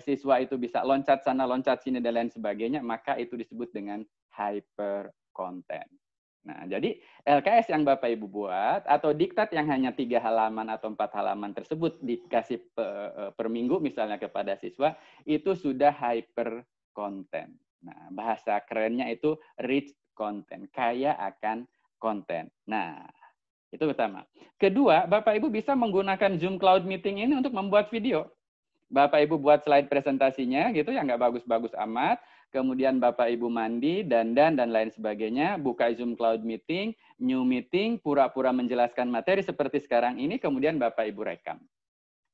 siswa itu bisa loncat sana, loncat sini, dan lain sebagainya, maka itu disebut dengan hyper content. Nah, jadi LKS yang Bapak Ibu buat atau diktat yang hanya 3 halaman atau 4 halaman tersebut dikasih per minggu misalnya kepada siswa, itu sudah hyper content. Nah, bahasa kerennya itu rich content, kaya akan konten. Nah, itu pertama. Kedua, Bapak Ibu bisa menggunakan Zoom Cloud Meeting ini untuk membuat video. Bapak Ibu buat slide presentasinya gitu ya, nggak bagus-bagus amat. Kemudian Bapak Ibu mandi, dandan, dan lain sebagainya, buka Zoom Cloud Meeting, new meeting, pura-pura menjelaskan materi seperti sekarang ini, kemudian Bapak Ibu rekam.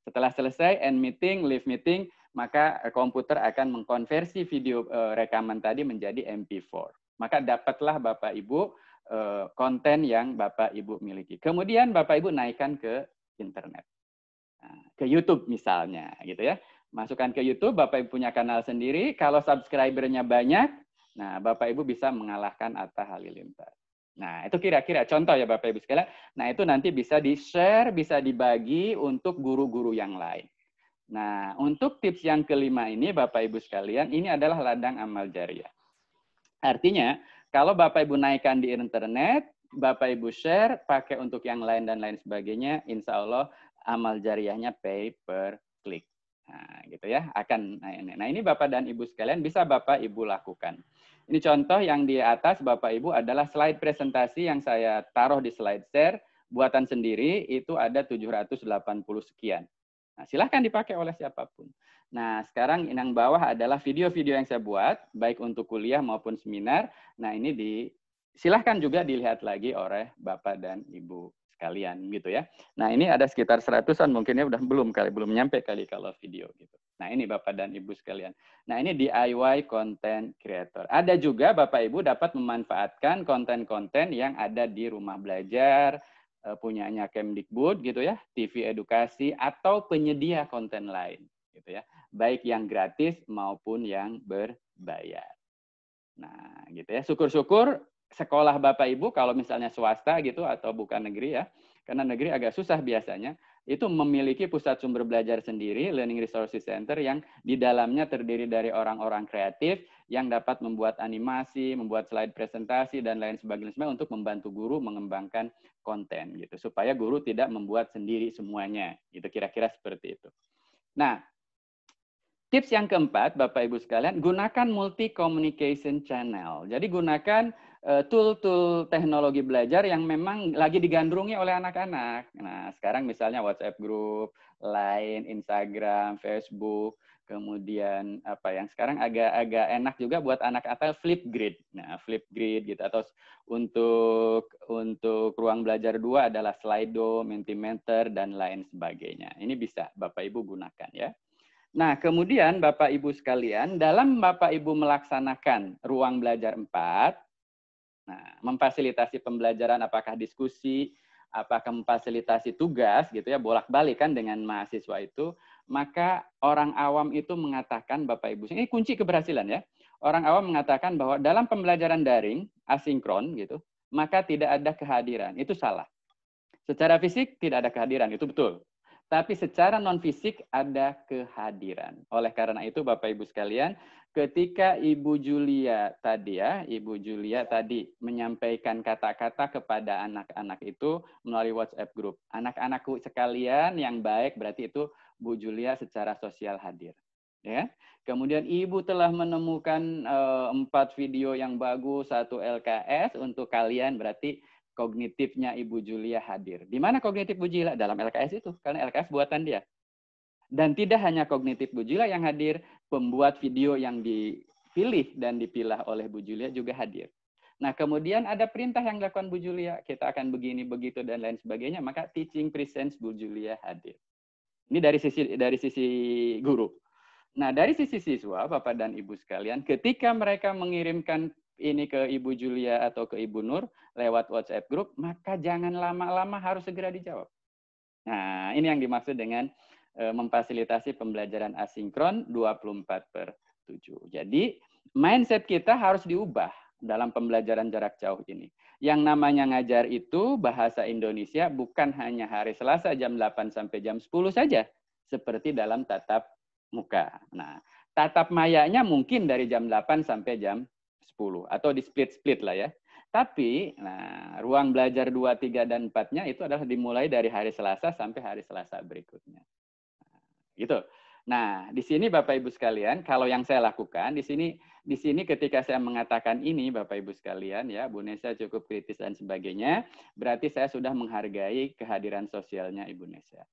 Setelah selesai, end meeting, leave meeting, maka komputer akan mengkonversi video rekaman tadi menjadi MP4. Maka dapatlah Bapak Ibu konten yang Bapak Ibu miliki. Kemudian Bapak Ibu naikkan ke internet. Ke YouTube misalnya, gitu ya. Masukkan ke YouTube, Bapak Ibu punya kanal sendiri. Kalau subscribernya banyak, nah Bapak Ibu bisa mengalahkan Atta Halilintar. Nah, itu kira-kira contoh ya Bapak Ibu sekalian. Nah, itu nanti bisa di-share, bisa dibagi untuk guru-guru yang lain. Nah, untuk tips yang kelima ini Bapak Ibu sekalian, ini adalah ladang amal jariah. Artinya, kalau Bapak Ibu naikkan di internet, Bapak Ibu share, pakai untuk yang lain dan lain sebagainya, insya Allah amal jariahnya pay per click. Nah, gitu ya. Nah, ini Bapak dan Ibu sekalian bisa Bapak Ibu lakukan. Ini contoh yang di atas Bapak Ibu adalah slide presentasi yang saya taruh di slide share, buatan sendiri itu ada 780 sekian. Nah, silahkan dipakai oleh siapapun. Nah, sekarang yang bawah adalah video-video yang saya buat, baik untuk kuliah maupun seminar. Nah, ini silahkan juga dilihat lagi oleh Bapak dan Ibu sekalian gitu ya. Nah, ini ada sekitar 100-an mungkin ya, udah belum nyampe kali kalau video gitu. Nah, ini Bapak dan Ibu sekalian. Nah, ini DIY content creator. Ada juga Bapak Ibu dapat memanfaatkan konten-konten yang ada di rumah belajar, punyanya Kemdikbud gitu ya, TV edukasi atau penyedia konten lain gitu ya. Baik yang gratis maupun yang berbayar. Nah, gitu ya. Syukur-syukur sekolah Bapak Ibu kalau misalnya swasta gitu atau bukan negeri ya, karena negeri agak susah biasanya, itu memiliki pusat sumber belajar sendiri, Learning Resources Center, yang di dalamnya terdiri dari orang-orang kreatif yang dapat membuat animasi, membuat slide presentasi, dan lain sebagainya untuk membantu guru mengembangkan konten gitu, supaya guru tidak membuat sendiri semuanya. Gitu kira-kira seperti itu. Nah, tips yang keempat, Bapak Ibu sekalian, gunakan multi communication channel. Jadi gunakan tool-tool teknologi belajar yang memang lagi digandrungi oleh anak-anak. Nah, sekarang misalnya WhatsApp group, Line, Instagram, Facebook. Kemudian apa yang sekarang agak enak juga buat anak atau Flipgrid. Nah, Flipgrid gitu, atau untuk ruang belajar 2 adalah Slido, Mentimeter dan lain sebagainya. Ini bisa Bapak Ibu gunakan ya. Nah, kemudian Bapak Ibu sekalian, dalam Bapak Ibu melaksanakan ruang belajar 4, nah, memfasilitasi pembelajaran apakah diskusi, apakah memfasilitasi tugas gitu ya, bolak-balik kan dengan mahasiswa itu, maka orang awam itu mengatakan, Bapak Ibu, ini kunci keberhasilan ya. Orang awam mengatakan bahwa dalam pembelajaran daring, asinkron gitu, maka tidak ada kehadiran. Itu salah. Secara fisik tidak ada kehadiran, itu betul. Tapi secara non-fisik ada kehadiran. Oleh karena itu Bapak Ibu sekalian, ketika Ibu Julia tadi menyampaikan kata-kata kepada anak-anak itu melalui WhatsApp group. Anak-anakku sekalian yang baik, berarti itu Bu Julia secara sosial hadir. Ya. Kemudian Ibu telah menemukan 4 video yang bagus, 1 LKS untuk kalian, berarti kognitifnya Ibu Julia hadir. Di mana kognitif Bu Julia? Dalam LKS itu, karena LKS buatan dia. Dan tidak hanya kognitif Bu Julia yang hadir, pembuat video yang dipilih dan dipilah oleh Bu Julia juga hadir. Nah, kemudian ada perintah yang dilakukan Bu Julia, kita akan begini, begitu, dan lain sebagainya, maka teaching presence Bu Julia hadir. Ini dari sisi guru. Nah, dari sisi siswa, Bapak dan Ibu sekalian, ketika mereka mengirimkan ini ke Ibu Julia atau ke Ibu Nur lewat WhatsApp group, maka jangan lama-lama, harus segera dijawab. Nah, ini yang dimaksud dengan memfasilitasi pembelajaran asinkron 24/7. Jadi, mindset kita harus diubah dalam pembelajaran jarak jauh ini. Yang namanya ngajar itu bahasa Indonesia bukan hanya hari Selasa jam 8 sampai jam 10 saja, seperti dalam tatap muka. Nah, tatap mayanya mungkin dari jam 8 sampai jam 10 atau di split-split lah ya. Tapi nah, ruang belajar 2, 3 dan 4-nya itu adalah dimulai dari hari Selasa sampai hari Selasa berikutnya. Gitu. Nah, di sini Bapak Ibu sekalian, kalau yang saya lakukan di sini ketika saya mengatakan ini Bapak Ibu sekalian ya, Bu Nesa cukup kritis dan sebagainya, berarti saya sudah menghargai kehadiran sosialnya Ibu Nesa.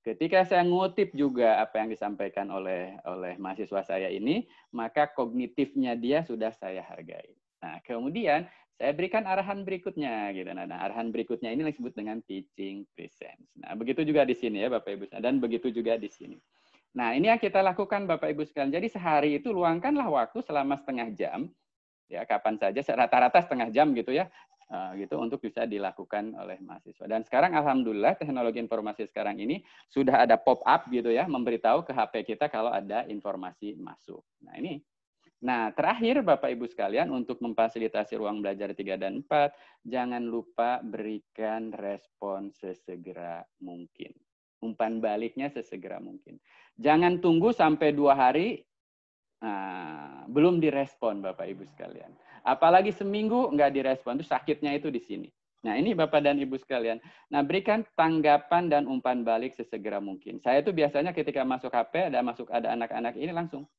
Ketika saya ngutip juga apa yang disampaikan oleh mahasiswa saya ini, maka kognitifnya dia sudah saya hargai. Nah, kemudian saya berikan arahan berikutnya gitu. Nah, arahan berikutnya ini disebut dengan teaching presence. Nah, begitu juga di sini ya Bapak Ibu, dan begitu juga di sini. Nah, ini yang kita lakukan Bapak Ibu sekalian. Jadi sehari itu luangkanlah waktu selama setengah jam, ya kapan saja, rata-rata setengah jam gitu ya, gitu untuk bisa dilakukan oleh mahasiswa. Dan sekarang alhamdulillah teknologi informasi sekarang ini sudah ada pop-up gitu ya, memberitahu ke HP kita kalau ada informasi masuk. Nah ini. Nah terakhir Bapak Ibu sekalian, untuk memfasilitasi ruang belajar 3 dan 4, jangan lupa berikan respon sesegera mungkin. Umpan baliknya sesegera mungkin. Jangan tunggu sampai 2 hari, belum direspon Bapak Ibu sekalian. Apalagi seminggu nggak direspon, itu sakitnya itu di sini. Nah ini Bapak dan Ibu sekalian. Nah berikan tanggapan dan umpan balik sesegera mungkin. Saya itu biasanya ketika masuk HP, ada anak-anak ini langsung.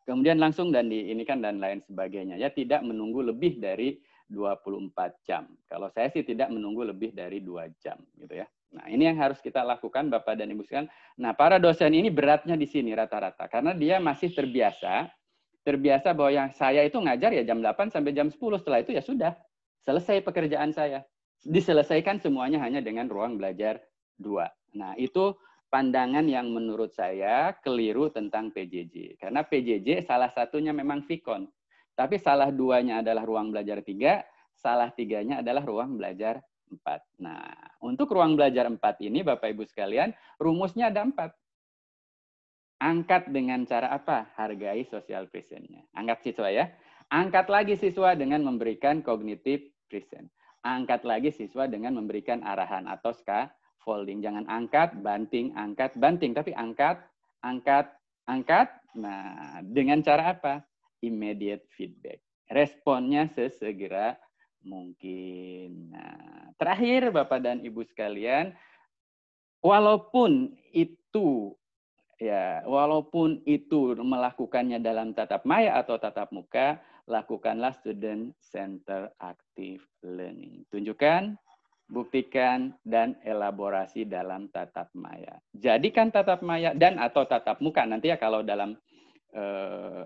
Kemudian langsung dan diinikan dan lain sebagainya. Ya tidak menunggu lebih dari 24 jam. Kalau saya sih tidak menunggu lebih dari 2 jam gitu ya. Nah, ini yang harus kita lakukan Bapak dan Ibu sekalian. Nah, para dosen ini beratnya di sini rata-rata karena dia masih terbiasa bahwa yang saya itu ngajar ya jam 8 sampai jam 10. Setelah itu ya sudah, selesai pekerjaan saya. Diselesaikan semuanya hanya dengan ruang belajar 2. Nah, itu pandangan yang menurut saya keliru tentang PJJ. Karena PJJ salah satunya memang Vicon. Tapi salah 2-nya adalah ruang belajar 3, salah 3-nya adalah ruang belajar 4. Nah, untuk ruang belajar 4 ini Bapak Ibu sekalian, rumusnya ada 4. Angkat dengan cara apa? Hargai social presence-nya. Angkat siswa ya. Angkat lagi siswa dengan memberikan cognitive presence. Angkat lagi siswa dengan memberikan arahan atau scaffolding. Jangan angkat, banting, tapi angkat, angkat. Nah, dengan cara apa? Immediate feedback. Responnya sesegera mungkin. Nah, terakhir Bapak dan Ibu sekalian, walaupun itu melakukannya dalam tatap maya atau tatap muka, lakukanlah student center active learning. Tunjukkan buktikan, dan elaborasi dalam tatap maya. Jadikan tatap maya dan atau tatap muka nanti ya kalau dalam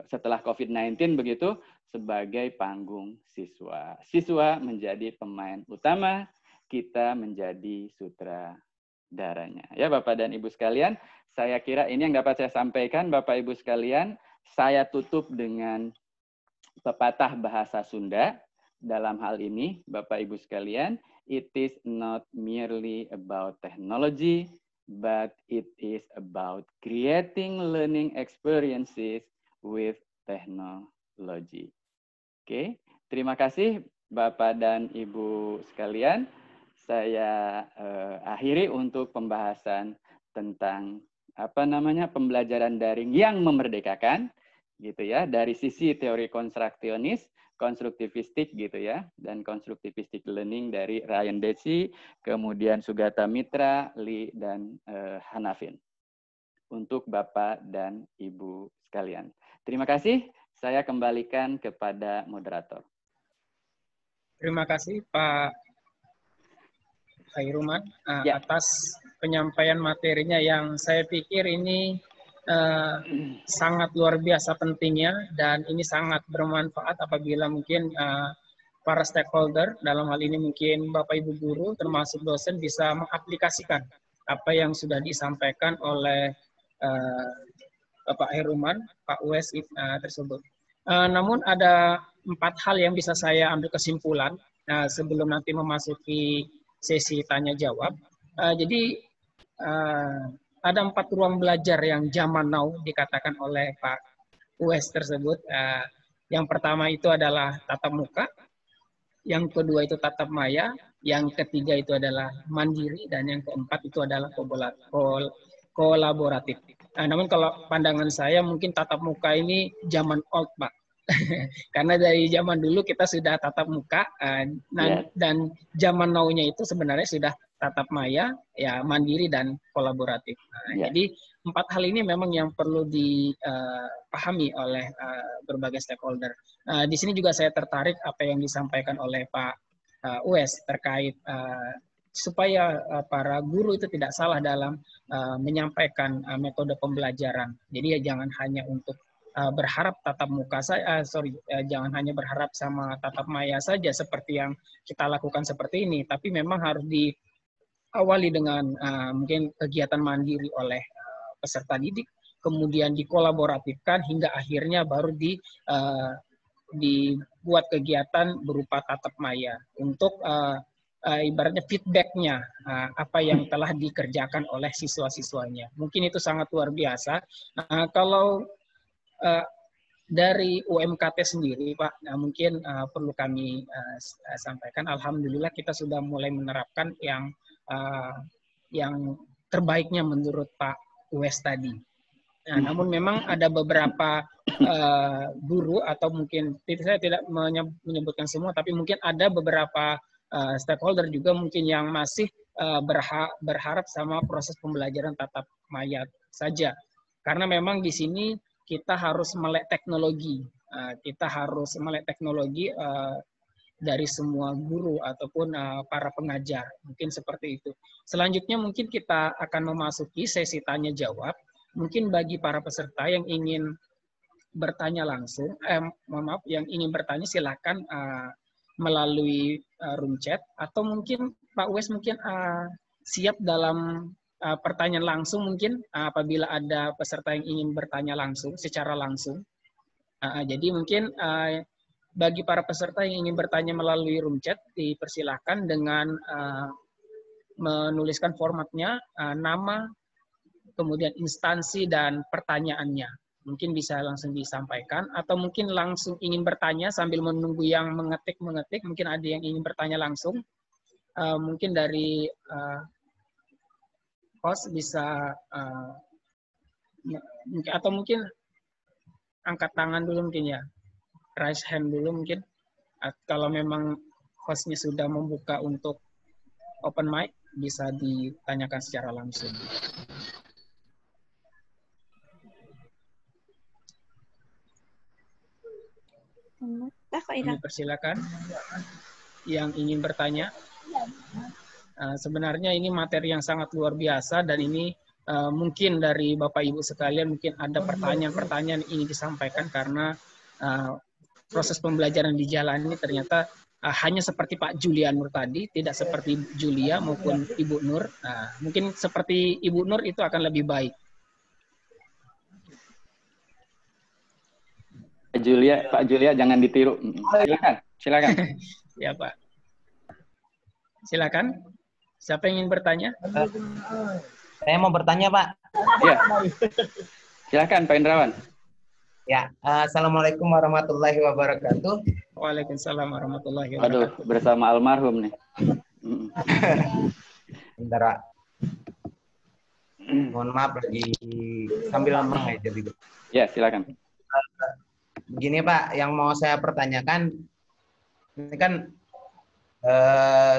setelah COVID-19 begitu sebagai panggung siswa. Siswa menjadi pemain utama, kita menjadi sutradaranya. Ya Bapak dan Ibu sekalian, saya kira ini yang dapat saya sampaikan Bapak Ibu sekalian. Saya tutup dengan pepatah bahasa Sunda. Dalam hal ini, Bapak Ibu sekalian, it is not merely about technology, but it is about creating learning experiences with technology. Oke, terima kasih Bapak dan Ibu sekalian. Saya akhiri untuk pembahasan tentang pembelajaran daring yang memerdekakan, gitu ya, dari sisi teori konstruktivistik gitu ya, dan konstruktivistik learning dari Ryan Deci, kemudian Sugata Mitra, Lee, dan Hanafin. Untuk Bapak dan Ibu sekalian. Terima kasih, saya kembalikan kepada moderator. Terima kasih Pak Khairuman atas penyampaian materinya yang saya pikir ini sangat luar biasa pentingnya, dan ini sangat bermanfaat apabila mungkin para stakeholder, dalam hal ini mungkin Bapak Ibu guru termasuk dosen, bisa mengaplikasikan apa yang sudah disampaikan oleh Bapak Khairuman, Pak Uwais tersebut. Namun ada 4 hal yang bisa saya ambil kesimpulan sebelum nanti memasuki sesi tanya jawab. Jadi ada 4 ruang belajar yang zaman now dikatakan oleh Pak Uwais tersebut. Yang pertama itu adalah tatap muka, yang kedua itu tatap maya, yang ketiga itu adalah mandiri, dan yang keempat itu adalah kolaboratif. Namun kalau pandangan saya mungkin tatap muka ini zaman old Pak. Karena dari zaman dulu kita sudah tatap muka, dan zaman now-nya itu sebenarnya sudah tatap maya, ya mandiri dan kolaboratif. Jadi 4 hal ini memang yang perlu dipahami oleh berbagai stakeholder. Di sini juga saya tertarik apa yang disampaikan oleh Pak Uwais terkait supaya para guru itu tidak salah dalam menyampaikan metode pembelajaran. Jadi ya jangan hanya untuk berharap tatap muka jangan hanya berharap sama tatap maya saja seperti yang kita lakukan seperti ini, tapi memang harus diawali dengan mungkin kegiatan mandiri oleh peserta didik, kemudian dikolaboratifkan hingga akhirnya baru dibuat kegiatan berupa tatap maya untuk ibaratnya feedback-nya apa yang telah dikerjakan oleh siswa-siswanya. Mungkin itu sangat luar biasa. Kalau dari UMKT sendiri, Pak, mungkin perlu kami sampaikan. Alhamdulillah kita sudah mulai menerapkan yang terbaiknya menurut Pak Uwais tadi. Namun memang ada beberapa guru atau mungkin saya tidak menyebutkan semua, tapi mungkin ada beberapa stakeholder juga mungkin yang masih berharap sama proses pembelajaran tatap maya saja. Karena memang di sini kita harus melek teknologi. Dari semua guru ataupun para pengajar. Mungkin seperti itu. Selanjutnya mungkin kita akan memasuki sesi tanya jawab. Mungkin bagi para peserta yang ingin bertanya langsung, yang ingin bertanya silakan melalui room chat, atau mungkin Pak Uwais mungkin siap dalam pertanyaan langsung mungkin apabila ada peserta yang ingin bertanya langsung secara langsung. Jadi mungkin bagi para peserta yang ingin bertanya melalui room chat, dipersilahkan dengan menuliskan formatnya, nama, kemudian instansi dan pertanyaannya. Mungkin bisa langsung disampaikan, atau mungkin langsung ingin bertanya sambil menunggu yang mengetik, mungkin ada yang ingin bertanya langsung. Mungkin dari host bisa atau mungkin angkat tangan dulu mungkin ya, raise hand dulu mungkin. Kalau memang hostnya sudah membuka untuk open mic, bisa ditanyakan secara langsung. Kami persilakan yang ingin bertanya. Sebenarnya ini materi yang sangat luar biasa dan ini mungkin dari Bapak Ibu sekalian mungkin ada pertanyaan-pertanyaan yang ingin disampaikan karena proses pembelajaran di jalan ini ternyata hanya seperti Pak Julian Nur tadi, tidak seperti Julia maupun Ibu Nur. Mungkin seperti Ibu Nur itu akan lebih baik. Pak Julia jangan ditiru. Silakan. Ya Pak. Silakan. Siapa yang ingin bertanya? Saya mau bertanya Pak. Iya. Silakan Pak Indrawan. Ya, Assalamualaikum warahmatullahi wabarakatuh. Waalaikumsalam warahmatullahi wabarakatuh. Waduh, bersama almarhum nih. Bentar Pak. Mohon maaf lagi sambil mengajar gitu. Ya, silakan. Begini Pak, yang mau saya pertanyakan, ini kan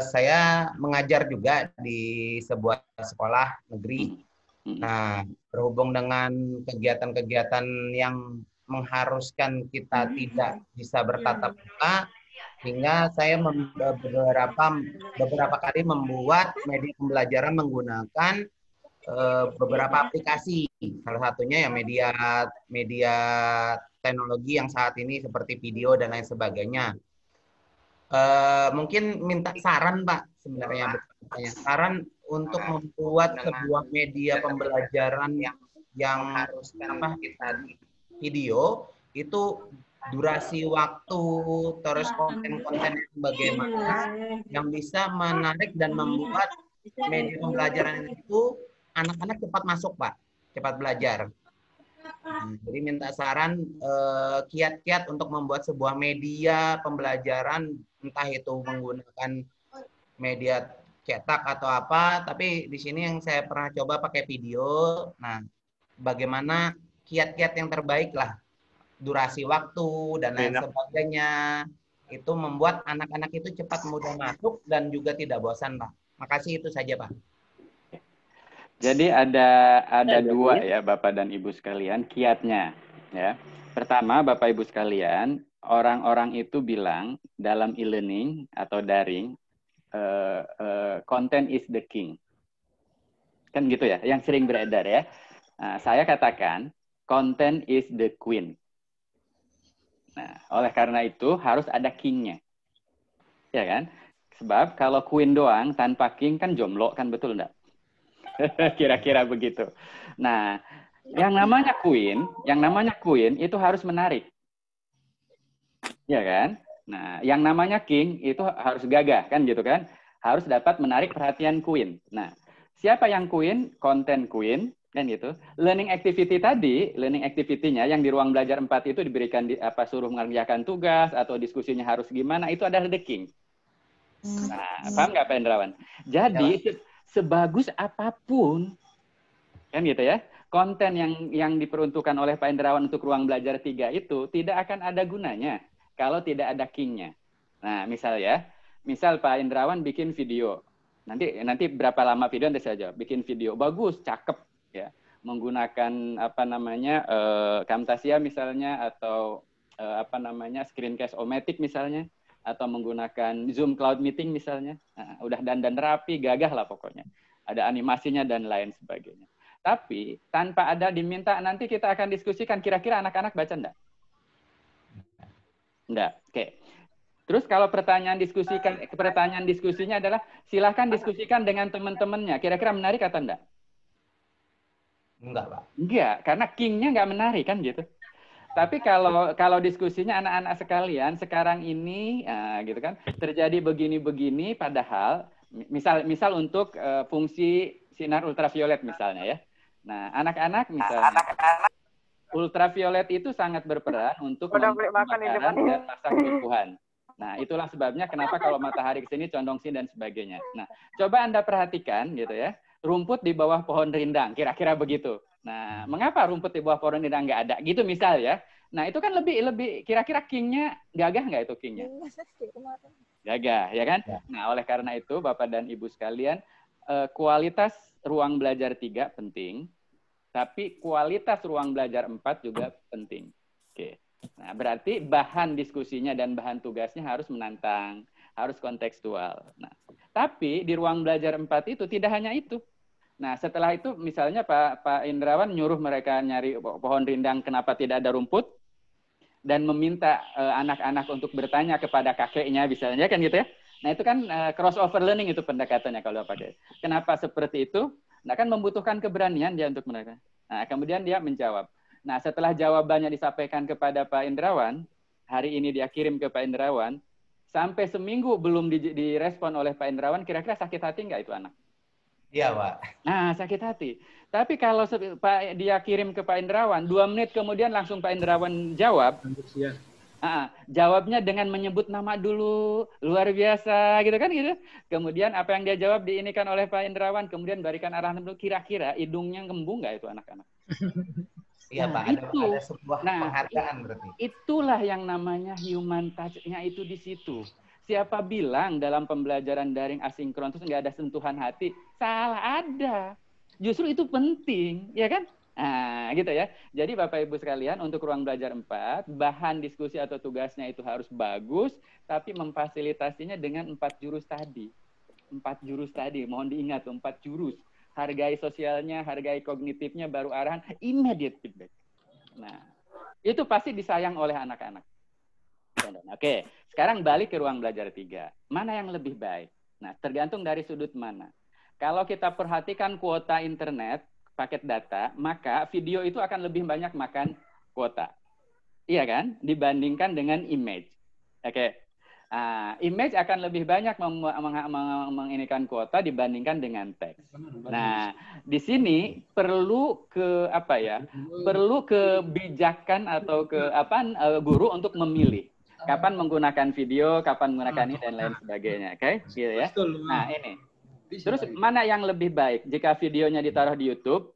saya mengajar juga di sebuah sekolah negeri. Nah, berhubung dengan kegiatan-kegiatan yang mengharuskan kita tidak bisa bertatap muka, sehingga saya beberapa kali membuat media pembelajaran menggunakan beberapa aplikasi. Salah satunya ya media teknologi yang saat ini seperti video dan lain sebagainya. Mungkin minta saran Pak sebenarnya, saran untuk membuat sebuah media pembelajaran yang harus kita video itu durasi waktu, terus konten-konten bagaimana yang bisa menarik dan membuat media pembelajaran itu anak-anak cepat masuk Pak, cepat belajar. Jadi minta saran kiat-kiat untuk membuat sebuah media pembelajaran, entah itu menggunakan media cetak atau apa, tapi di sini yang saya pernah coba pakai video. Nah, bagaimana kiat-kiat yang terbaik lah, durasi waktu dan lain sebagainya, itu membuat anak-anak itu cepat mudah masuk dan juga tidak bosan Pak. Makasih, itu saja Pak. Jadi ada dua ya Bapak dan Ibu sekalian kiatnya ya. Pertama Bapak Ibu sekalian, orang-orang itu bilang dalam e-learning atau daring content is the king. Kan gitu ya, yang sering beredar ya. Nah, saya katakan content is the queen. Nah, oleh karena itu harus ada kingnya. Ya kan? Sebab kalau queen doang tanpa king kan jomblo kan, betul enggak? Kira-kira begitu. Nah, yang namanya queen itu harus menarik. Ya kan? Nah, yang namanya king itu harus gagah kan gitu kan? Harus dapat menarik perhatian queen. Nah, siapa yang queen? Content queen kan gitu. Learning activity tadi, learning activity-nya yang di ruang belajar 4 itu diberikan suruh mengerjakan tugas atau diskusinya harus gimana, itu adalah the king. Nah, paham nggak Pak Indrawan? Jadi sebagus apapun, kan gitu ya, konten yang diperuntukkan oleh Pak Indrawan untuk ruang belajar 3 itu tidak akan ada gunanya kalau tidak ada king-nya. Nah, misal Pak Indrawan bikin video, nanti berapa lama video nanti saya jawab. Bikin video bagus, cakep, ya, menggunakan Camtasia misalnya, atau Screencast-O-Matic misalnya, atau menggunakan Zoom Cloud Meeting misalnya. Nah, udah dandan rapi, gagah lah pokoknya. Ada animasinya dan lain sebagainya. Tapi tanpa ada diminta, nanti kita akan diskusikan kira-kira anak-anak baca enggak? Enggak. Oke. Terus kalau pertanyaan diskusinya adalah silahkan diskusikan dengan teman-temannya. Kira-kira menarik atau enggak? Enggak, Pak. Enggak, karena king-nya enggak menarik kan gitu. Tapi kalau diskusinya anak-anak sekalian sekarang ini gitu kan, terjadi begini-begini, padahal misal untuk fungsi sinar ultraviolet misalnya ya. Nah, anak-anak misalnya ultraviolet itu sangat berperan untuk pembakaran dan masa kerusuhan. Nah, itulah sebabnya kenapa kalau matahari ke sini condong sini dan sebagainya. Nah, coba Anda perhatikan gitu ya, rumput di bawah pohon rindang, kira-kira begitu. Nah, mengapa rumput di bawah pohon rindang nggak ada? Gitu misal ya. Nah, itu kan lebih kira-kira king-nya gagah nggak itu king-nya? Gagah, ya kan? Nah, oleh karena itu, Bapak dan Ibu sekalian, kualitas ruang belajar 3 penting, tapi kualitas ruang belajar 4 juga penting. Oke. Nah, berarti bahan diskusinya dan bahan tugasnya harus menantang, harus kontekstual. Nah, Tapi di ruang belajar 4 itu tidak hanya itu. Nah, setelah itu misalnya Pak Indrawan nyuruh mereka nyari pohon rindang kenapa tidak ada rumput, dan meminta anak-anak untuk bertanya kepada kakeknya misalnya, kan gitu ya. Nah, itu kan crossover learning itu pendekatannya kalau pakai. Kenapa seperti itu? Nah, kan membutuhkan keberanian dia untuk mereka. Nah, kemudian dia menjawab. Nah, setelah jawabannya disampaikan kepada Pak Indrawan, hari ini dia kirim ke Pak Indrawan, sampai seminggu belum direspon oleh Pak Indrawan, kira-kira sakit hati nggak itu anak? Iya, Pak. Nah, sakit hati. Tapi kalau dia kirim ke Pak Indrawan, 2 menit kemudian langsung Pak Indrawan jawab. Jawabnya dengan menyebut nama dulu, luar biasa, gitu kan gitu. Kemudian apa yang dia jawab diinikan oleh Pak Indrawan, kemudian berikan arahan dulu, kira-kira hidungnya ngembung nggak itu anak-anak? Iya, Pak. Ada sebuah penghargaan berarti. Itulah yang namanya human touch-nya itu di situ. Siapa bilang dalam pembelajaran daring asinkron terus nggak ada sentuhan hati? Salah ada. Justru itu penting, ya kan? Nah, gitu ya. Jadi Bapak Ibu sekalian, untuk ruang belajar 4, bahan diskusi atau tugasnya itu harus bagus, tapi memfasilitasinya dengan 4 jurus tadi. 4 jurus tadi, mohon diingat 4 jurus. Hargai sosialnya, hargai kognitifnya, baru arahan, immediate feedback. Nah, itu pasti disayang oleh anak-anak. Oke, sekarang balik ke ruang belajar 3. Mana yang lebih baik? Nah, tergantung dari sudut mana. Kalau kita perhatikan kuota internet, paket data, maka video itu akan lebih banyak makan kuota. Iya kan? Dibandingkan dengan image. Oke. Image akan lebih banyak menginikan kuota dibandingkan dengan teks. Nah, di sini perlu perlu kebijakan atau guru untuk memilih kapan menggunakan video, kapan menggunakan ini dan lain sebagainya. Oke, gitu ya. Nah, ini. Terus mana yang lebih baik? Jika videonya ditaruh di YouTube,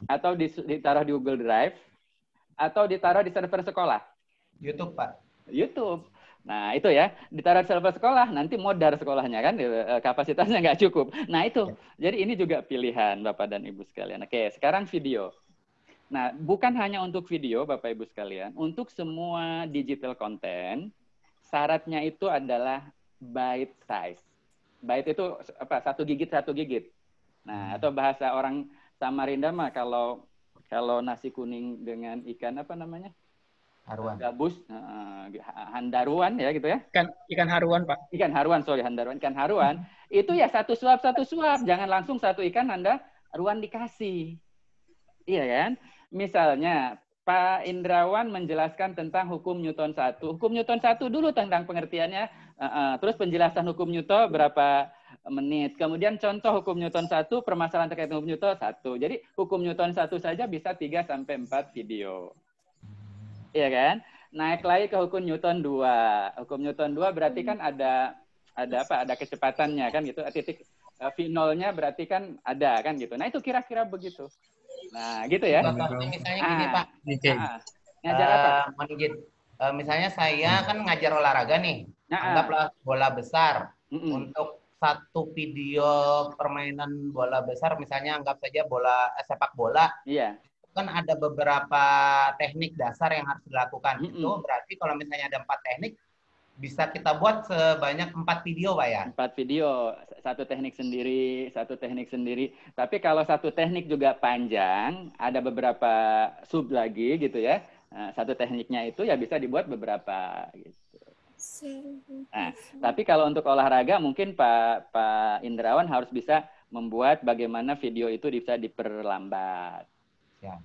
atau ditaruh di Google Drive, atau ditaruh di server sekolah? YouTube, Pak. YouTube. Nah, itu ya. Ditaruh di server sekolah, nanti modar sekolahnya kan, kapasitasnya nggak cukup. Nah, itu. Jadi ini juga pilihan Bapak dan Ibu sekalian. Oke, sekarang video. Nah, bukan hanya untuk video, Bapak Ibu sekalian. Untuk semua digital content, syaratnya itu adalah bite size. Bite itu 1 gigit. Nah, atau bahasa orang Samarinda mah kalau nasi kuning dengan ikan apa namanya? Haruan. Gabus, handaruan ya gitu ya. Ikan haruan, Pak. Ikan haruan. Ikan haruan. Itu ya 1 suap. Jangan langsung 1 ikan handaruan dikasih. Iya kan? Misalnya, Pak Indrawan menjelaskan tentang hukum Newton 1. Hukum Newton 1 dulu tentang pengertiannya, terus penjelasan hukum Newton berapa menit. Kemudian contoh hukum Newton 1, permasalahan terkait hukum Newton 1. Jadi hukum Newton 1 saja bisa 3-4 video. Iya kan? Naik lagi ke hukum Newton 2. Hukum Newton 2 berarti kan ada kecepatannya kan gitu. Titik V0-nya berarti kan ada kan gitu. Nah, itu kira-kira begitu. Nah, gitu ya. Contohnya misalnya gini, Pak. Ngajar apa? Misalnya saya kan ngajar olahraga nih. Anggaplah bola besar. Untuk 1 video permainan bola besar, misalnya anggap saja sepak bola. Iya. Kan ada beberapa teknik dasar yang harus dilakukan. Itu berarti kalau misalnya ada 4 teknik, bisa kita buat sebanyak 4 video, Pak ya? 4 video, 1 teknik sendiri. Tapi kalau 1 teknik juga panjang, ada beberapa sub lagi gitu ya. Nah, 1 tekniknya itu ya bisa dibuat beberapa gitu. Nah, tapi kalau untuk olahraga mungkin Pak Indrawan harus bisa membuat bagaimana video itu bisa diperlambat. Ya.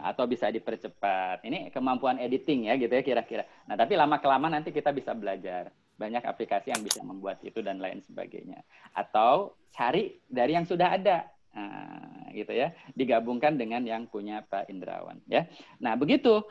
Atau bisa dipercepat. Ini kemampuan editing ya gitu ya kira-kira. Nah, tapi lama-kelamaan nanti kita bisa belajar. Banyak aplikasi yang bisa membuat itu dan lain sebagainya. Atau cari dari yang sudah ada. Nah, gitu ya. Digabungkan dengan yang punya Pak Indrawan ya. Nah,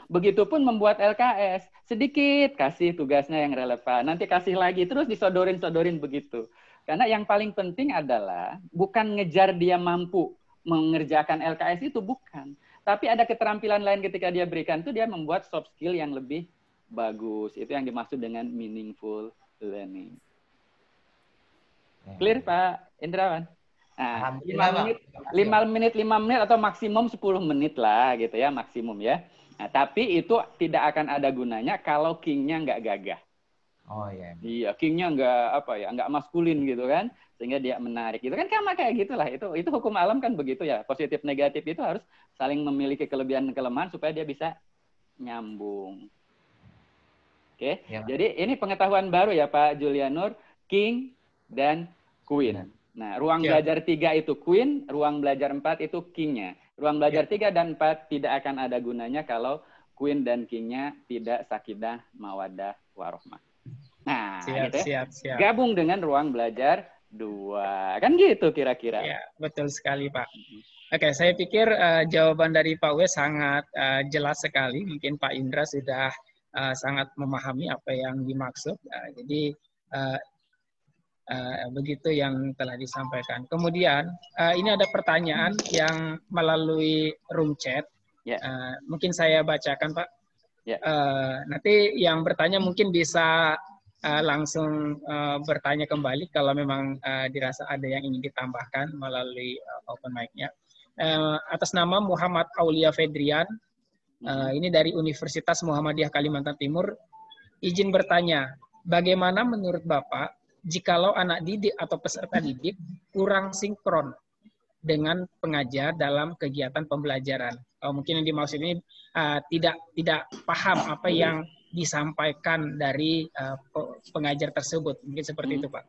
begitupun membuat LKS. Sedikit kasih tugasnya yang relevan. Nanti kasih lagi terus disodorin begitu. Karena yang paling penting adalah bukan ngejar dia mampu mengerjakan LKS itu, bukan. Tapi ada keterampilan lain ketika dia berikan itu dia membuat soft skill yang lebih bagus. Itu yang dimaksud dengan meaningful learning. Clear Pak Indrawan? Nah, 5 menit atau maksimum 10 menit lah gitu ya, maksimum ya. Nah, tapi itu tidak akan ada gunanya kalau king-nya nggak gagah. Oh iya. Iya, kingnya nggak maskulin gitu kan, sehingga dia menarik gitu kan, sama kayak gitulah. Itu hukum alam kan begitu ya. Positif negatif itu harus saling memiliki kelebihan dan kelemahan supaya dia bisa nyambung. Oke, Ya. jadi ini pengetahuan baru ya Pak Julianur, king dan queen. Nah, ruang belajar 3 itu queen, ruang belajar 4 itu kingnya. Ruang belajar 3 dan 4 tidak akan ada gunanya kalau queen dan kingnya tidak sakinah, mawaddah, warohmah. Nah, gitu ya. Siap. Gabung dengan ruang belajar 2. Kan gitu kira-kira. Ya, betul sekali, Pak. Oke, saya pikir jawaban dari Pak Wes sangat jelas sekali. Mungkin Pak Indra sudah sangat memahami apa yang dimaksud. Jadi, begitu yang telah disampaikan. Kemudian, ini ada pertanyaan yang melalui room chat. Mungkin saya bacakan, Pak. Nanti yang bertanya mungkin bisa langsung bertanya kembali kalau memang dirasa ada yang ingin ditambahkan melalui open mic-nya. Atas nama Muhammad Aulia Fedrian, ini dari Universitas Muhammadiyah Kalimantan Timur, izin bertanya, bagaimana menurut Bapak jikalau anak didik atau peserta didik kurang sinkron dengan pengajar dalam kegiatan pembelajaran? Mungkin yang dimaksud ini tidak paham apa yang disampaikan dari pengajar tersebut. Mungkin seperti itu, Pak.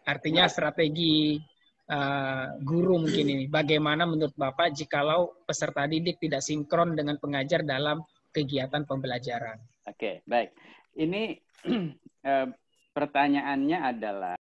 Artinya strategi guru mungkin ini. Bagaimana menurut Bapak jikalau peserta didik tidak sinkron dengan pengajar dalam kegiatan pembelajaran? Oke, baik. Ini pertanyaannya adalah